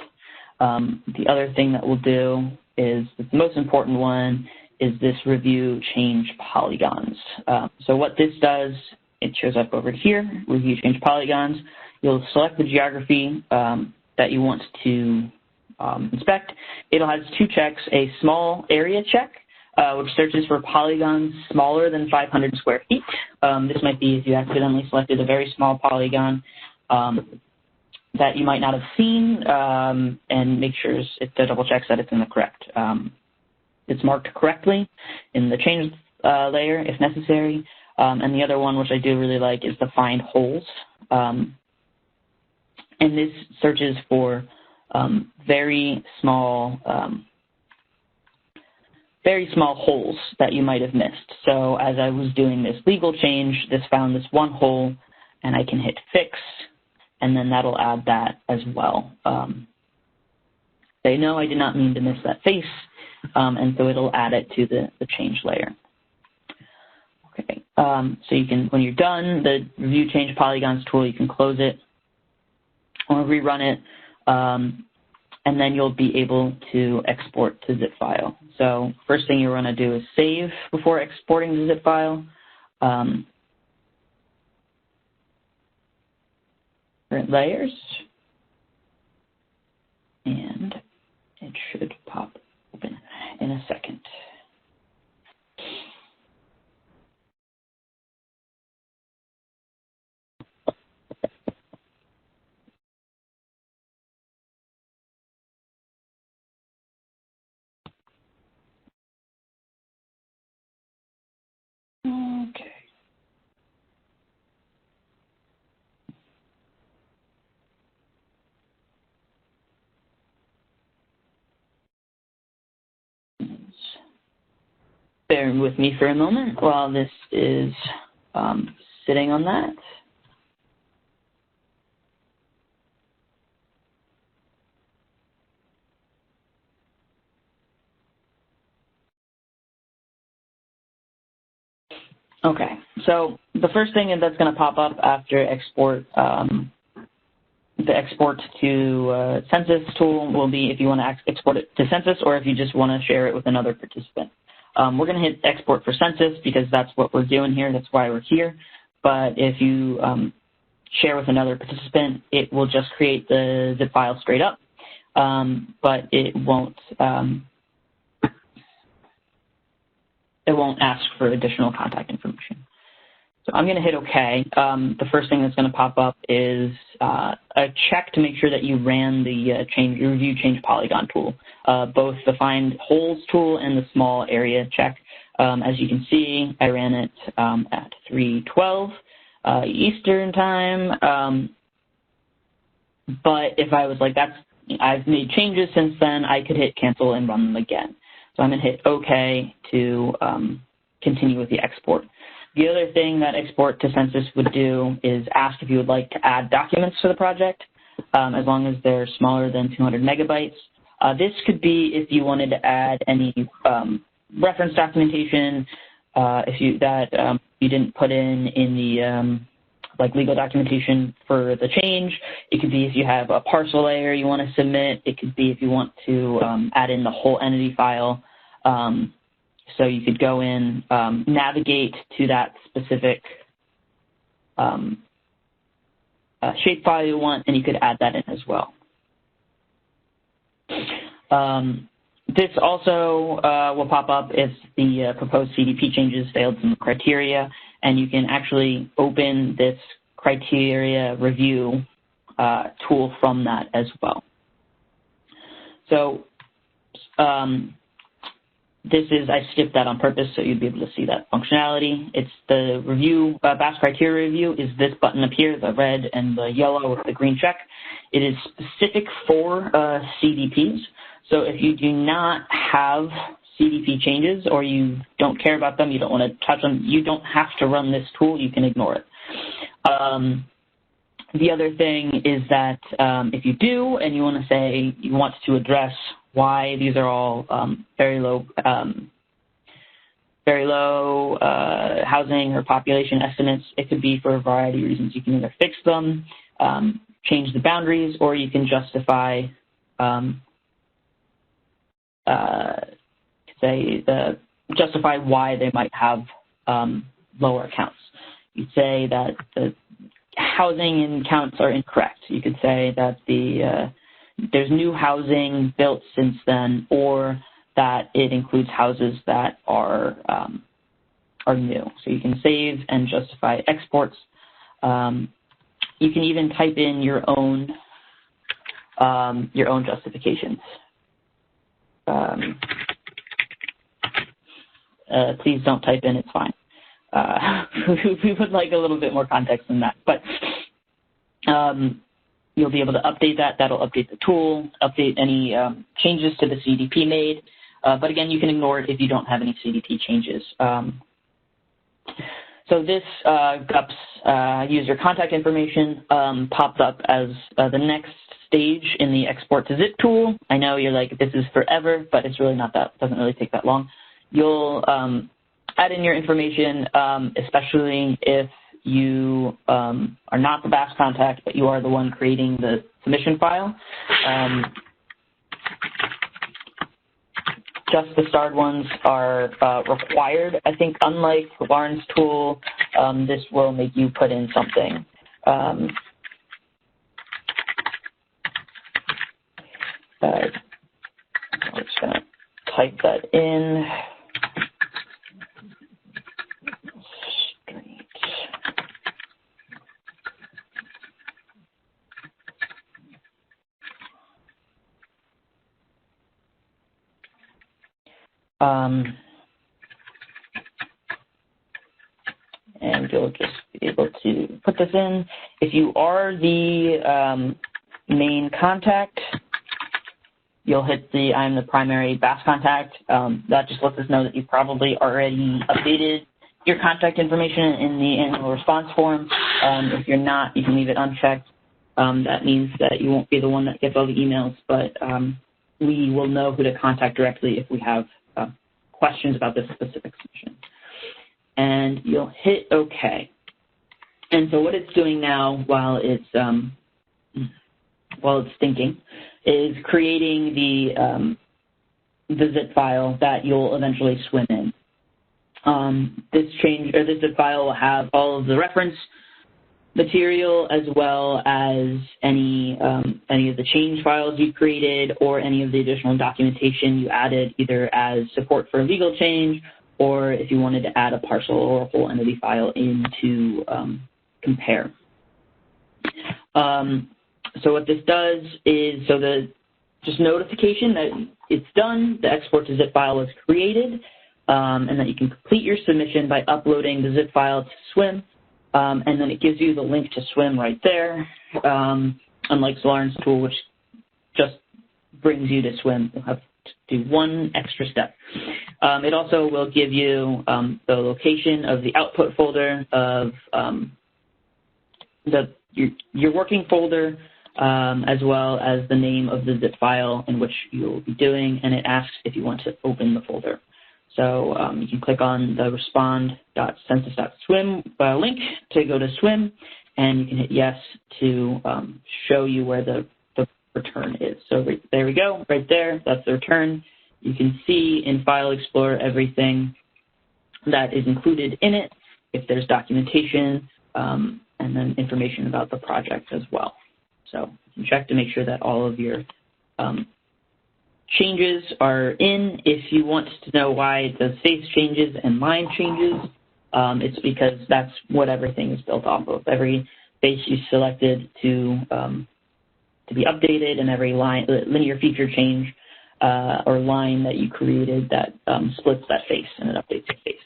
The other thing that we'll do is, the most important one, is this review change polygons. So what this does, it shows up over here, review change polygons. You'll select the geography that you want to inspect. It'll have two checks, a small area check, which searches for polygons smaller than 500 square feet. This might be if you accidentally selected a very small polygon that you might not have seen, and make sure it double checks that it's in the correct, it's marked correctly in the change layer if necessary. And the other one, which I do really like, is the find holes. and this searches for very small holes that you might have missed. So as I was doing this legal change, this found this one hole, and I can hit fix, and then that'll add that as well. Say, no, I did not mean to miss that face, and so it'll add it to the change layer. Okay, so you can, when you're done, the Review Change Polygons tool, you can close it or rerun it, and then you'll be able to export to zip file. So first thing you want to do is save before exporting the zip file. Current layers, and it should pop open in a second. Okay. Bear with me for a moment while this is sitting on that. Okay, so the first thing that's going to pop up after export, the export to Census tool will be if you want to export it to Census or if you just want to share it with another participant. We're going to hit export for Census because that's what we're doing here. That's why we're here. But if you share with another participant, it will just create the zip file straight up, but it won't ask for additional contact information. So I'm going to hit OK. The first thing that's going to pop up is a check to make sure that you ran the Review Change Polygon tool, both the Find Holes tool and the Small Area check. As you can see, I ran it at 3:12 Eastern time. But if I was like, I've made changes since then, I could hit cancel and run them again. So I'm going to hit OK to continue with the export. The other thing that export to Census would do is ask if you would like to add documents to the project, as long as they're smaller than 200 megabytes. This could be if you wanted to add any reference documentation, if you didn't put in the legal documentation for the change. It could be if you have a parcel layer you want to submit. It could be if you want to add in the whole entity file. So you could go in, navigate to that specific shapefile you want, and you could add that in as well. This also will pop up if the proposed CDP changes failed some criteria, and you can actually open this criteria review tool from that as well. So I skipped that on purpose so you'd be able to see that functionality. It's the review, BAS criteria review is this button up here, the red and the yellow with the green check. It is specific for CDPs. So if you do not have CDP changes or you don't care about them, you don't want to touch them, you don't have to run this tool, you can ignore it. The other thing is that if you do and you want to say you want to address why these are all very low housing or population estimates, it could be for a variety of reasons. You can either fix them, change the boundaries, or you can justify justify why they might have lower counts. You'd say that the housing and counts are incorrect. You could say that there's new housing built since then, or that it includes houses that are new. So you can save and justify exports. You can even type in your own justifications. Please don't type in, it's fine. We would like a little bit more context than that. But you'll be able to update that. That'll update the tool, update any changes to the CDP made. But again, you can ignore it if you don't have any CDP changes. So this GUPS user contact information popped up as the next stage in the export to zip tool. I know you're like, this is forever, but it's really not that. It doesn't really take that long. You'll add in your information, especially if you are not the BAS contact, but you are the one creating the submission file. Just the starred ones are required. I think unlike Lauren's tool, this will make you put in something. I'm just going to type that in. And you'll just be able to put this in. If you are the main contact, you'll hit the I'm the primary BAS contact. That just lets us know that you've probably already updated your contact information in the annual response form. If you're not, you can leave it unchecked. That means that you won't be the one that gets all the emails, but we will know who to contact directly if we have questions about this specific submission. And you'll hit OK. And so what it's doing now while it's thinking is creating the zip file that you'll eventually swim in. This zip file will have all of the reference material as well as any of the change files you created or any of the additional documentation you added either as support for a legal change or if you wanted to add a parcel or a whole entity file in to compare. So what this does is, just notification that it's done, the export to zip file is created, and that you can complete your submission by uploading the zip file to SWIM. And then it gives you the link to SWIM right there, unlike Lauren's tool, which just brings you to SWIM. You'll have to do one extra step. It also will give you the location of the output folder of your working folder, as well as the name of the zip file in which you'll be doing, and it asks if you want to open the folder. So you can click on the respond.census.swim link to go to SWIM, and you can hit yes to show you where the return is. So there we go, right there, that's the return. You can see in File Explorer everything that is included in it, if there's documentation, and then information about the project as well. So you can check to make sure that all of your changes are in. If you want to know why it does face changes and line changes, it's because that's what everything is built off of. Every face you selected to be updated and every line, linear feature change or line that you created that splits that face and it updates the face.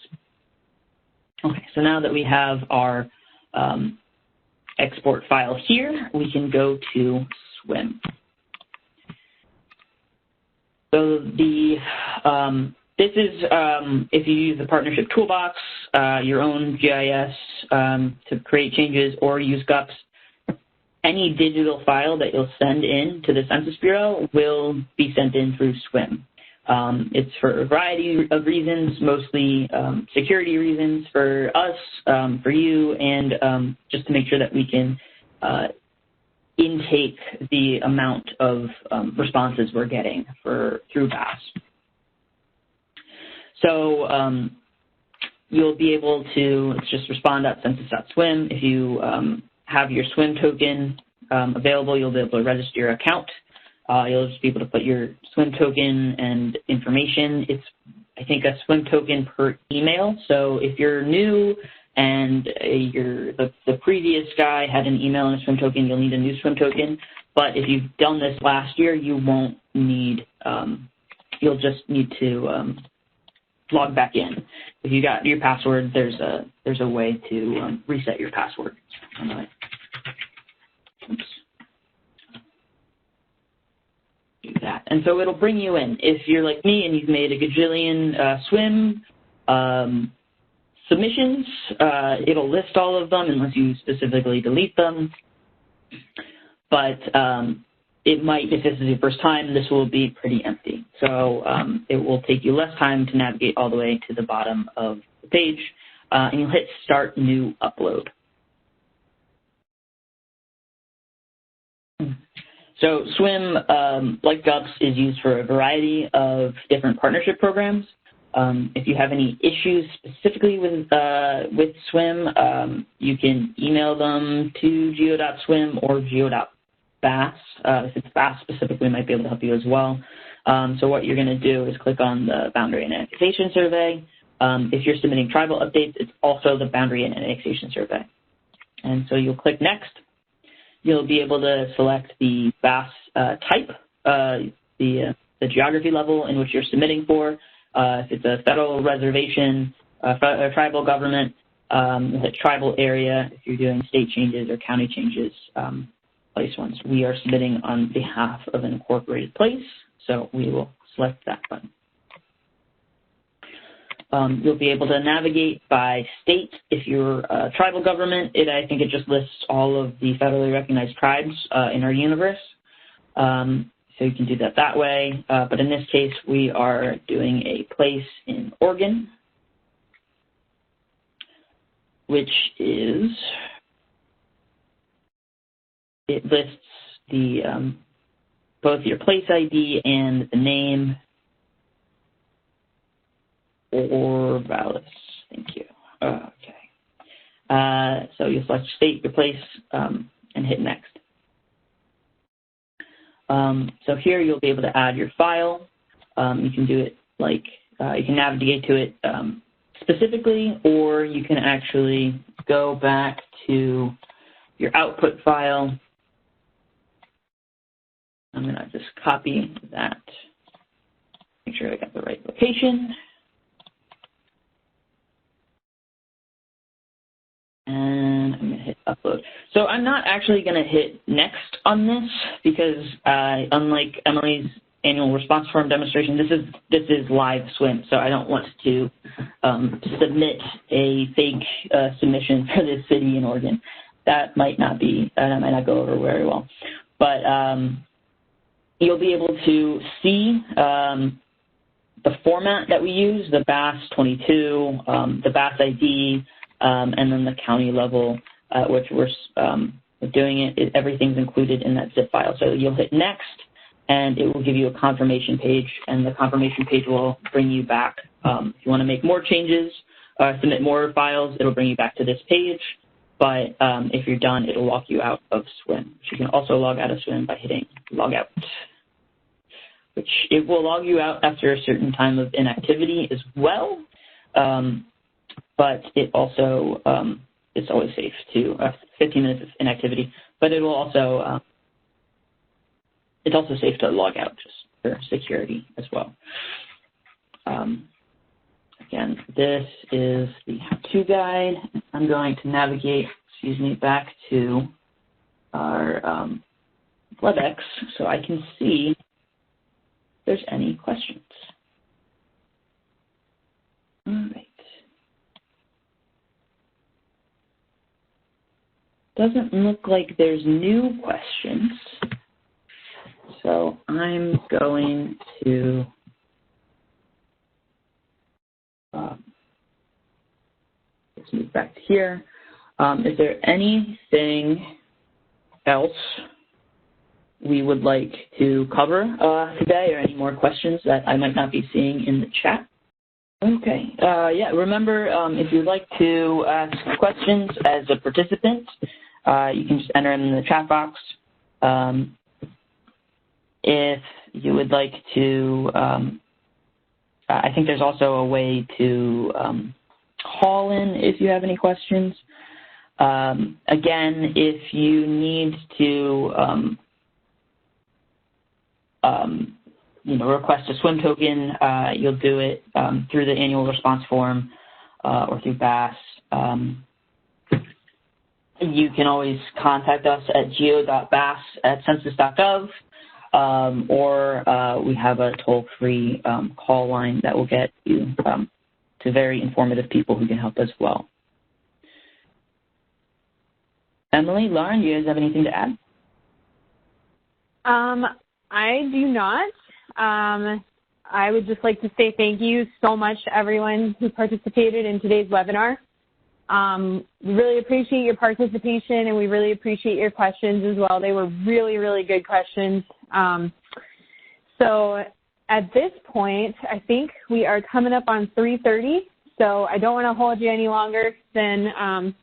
Okay, so now that we have our export file here, we can go to SWIM. So this is, if you use the Partnership Toolbox, your own GIS to create changes or use GUPS, any digital file that you'll send in to the Census Bureau will be sent in through SWIM. It's for a variety of reasons, mostly security reasons for us, for you, and just to make sure that we can intake the amount of responses we're getting through BAS. So you'll be able to just respond.census.swim. If you have your SWIM token available, you'll be able to register your account. You'll just be able to put your SWIM token and information. It's, I think, a SWIM token per email. So if you're new and the previous guy had an email and a SWIM token, you'll need a new SWIM token. But if you've done this last year, you won't need, you'll just need to log back in. If you got your password, there's a way to reset your password. Oops. do that. And so it'll bring you in. If you're like me and you've made a gajillion SWIM submissions, it'll list all of them unless you specifically delete them. But it might, if this is your first time, this will be pretty empty. So it will take you less time to navigate all the way to the bottom of the page, and you'll hit Start New Upload. So SWIM, like GUPs, is used for a variety of different partnership programs. If you have any issues specifically with SWIM, you can email them to geo.swim or geo.BAS. If it's BAS specifically, we might be able to help you as well. So what you're going to do is click on the Boundary and Annexation Survey. If you're submitting tribal updates, it's also the Boundary and Annexation Survey. And so you'll click Next. You'll be able to select the BAS type, the geography level in which you're submitting for. If it's a federal reservation, a tribal government, the tribal area, if you're doing state changes or county changes, place ones. We are submitting on behalf of an incorporated place, so we will select that button. You'll be able to navigate by state. If you're a tribal government, I think it just lists all of the federally recognized tribes in our universe. So you can do that way. But in this case, we are doing a place in Oregon, which is, it lists the both your place ID and the name. Or Vallis, thank you. Okay. So you select state, your place, and hit Next. So here you'll be able to add your file. You can do it like, you can navigate to it specifically, or you can actually go back to your output file. I'm going to just copy that. Make sure I got the right location. And I'm going to hit Upload. So I'm not actually going to hit Next on this because unlike Emily's annual response form demonstration, this is live SWIM, so I don't want to submit a fake submission for this city in Oregon. That might not go over very well. But you'll be able to see the format that we use, the BAS 22, the BAS ID, and then the county level at which we're doing it. Everything's included in that zip file. So you'll hit Next, and it will give you a confirmation page, and the confirmation page will bring you back. If you want to make more changes, submit more files, it'll bring you back to this page. But if you're done, it'll log you out of SWIM. You can also log out of SWIM by hitting Log Out, which it will log you out after a certain time of inactivity as well. But it also, it's always safe to 15 minutes of inactivity, but it will also, it's also safe to log out just for security as well. Again, this is the how-to guide. I'm going to navigate, back to our WebEx so I can see if there's any questions. All right. Doesn't look like there's new questions, so I'm going to let's move back to here. Is there anything else we would like to cover today, or any more questions that I might not be seeing in the chat? Okay. Yeah, remember, if you'd like to ask questions as a participant, you can just enter them in the chat box. If you would like to, I think there's also a way to call in if you have any questions. Again, if you need to, request a SWIM token, you'll do it through the annual response form or through BAS. You can always contact us at geo.bas@census.gov. or we have a toll-free call line that will get you to very informative people who can help as well. Emily, Lauren, do you guys have anything to add? I do not. I would just like to say thank you so much to everyone who participated in today's webinar. We really appreciate your participation, and we really appreciate your questions as well. They were really, really good questions. So at this point, I think we are coming up on 3:30, so I don't want to hold you any longer than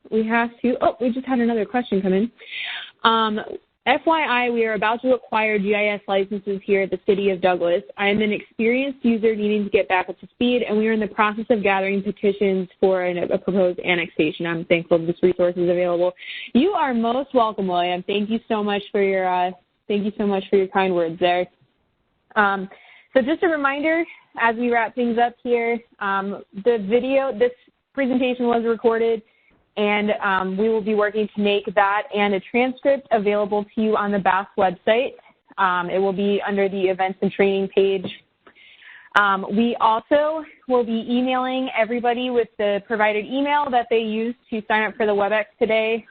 we have to. Oh, we just had another question come in. FYI, we are about to acquire GIS licenses here at the City of Douglas. I am an experienced user needing to get back up to speed, and we are in the process of gathering petitions for a proposed annexation. I'm thankful this resource is available. You are most welcome, William. Thank you so much for your kind words there. So just a reminder, as we wrap things up here, this presentation was recorded, and we will be working to make that and a transcript available to you on the BAS website. It will be under the events and training page. We also will be emailing everybody with the provided email that they used to sign up for the WebEx today.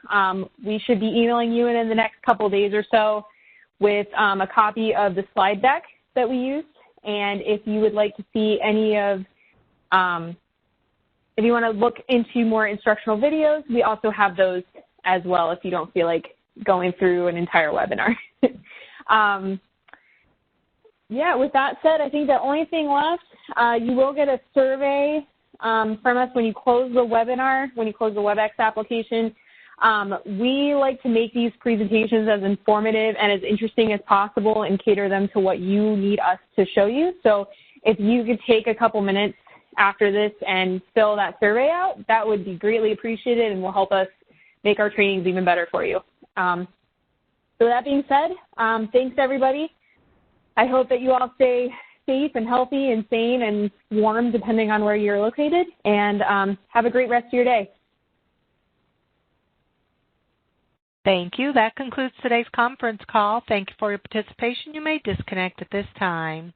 We should be emailing you in the next couple of days or so with a copy of the slide deck that we used. And if you would like to see any of if you want to look into more instructional videos, we also have those as well if you don't feel like going through an entire webinar. Yeah, with that said, I think the only thing left, you will get a survey from us when you close the webinar, when you close the WebEx application. We like to make these presentations as informative and as interesting as possible and cater them to what you need us to show you. So if you could take a couple minutes after this and fill that survey out, that would be greatly appreciated and will help us make our trainings even better for you. So that being said, thanks everybody. I hope that you all stay safe and healthy and sane and warm depending on where you're located, and have a great rest of your day. Thank you. That concludes today's conference call. Thank you for your participation. You may disconnect at this time.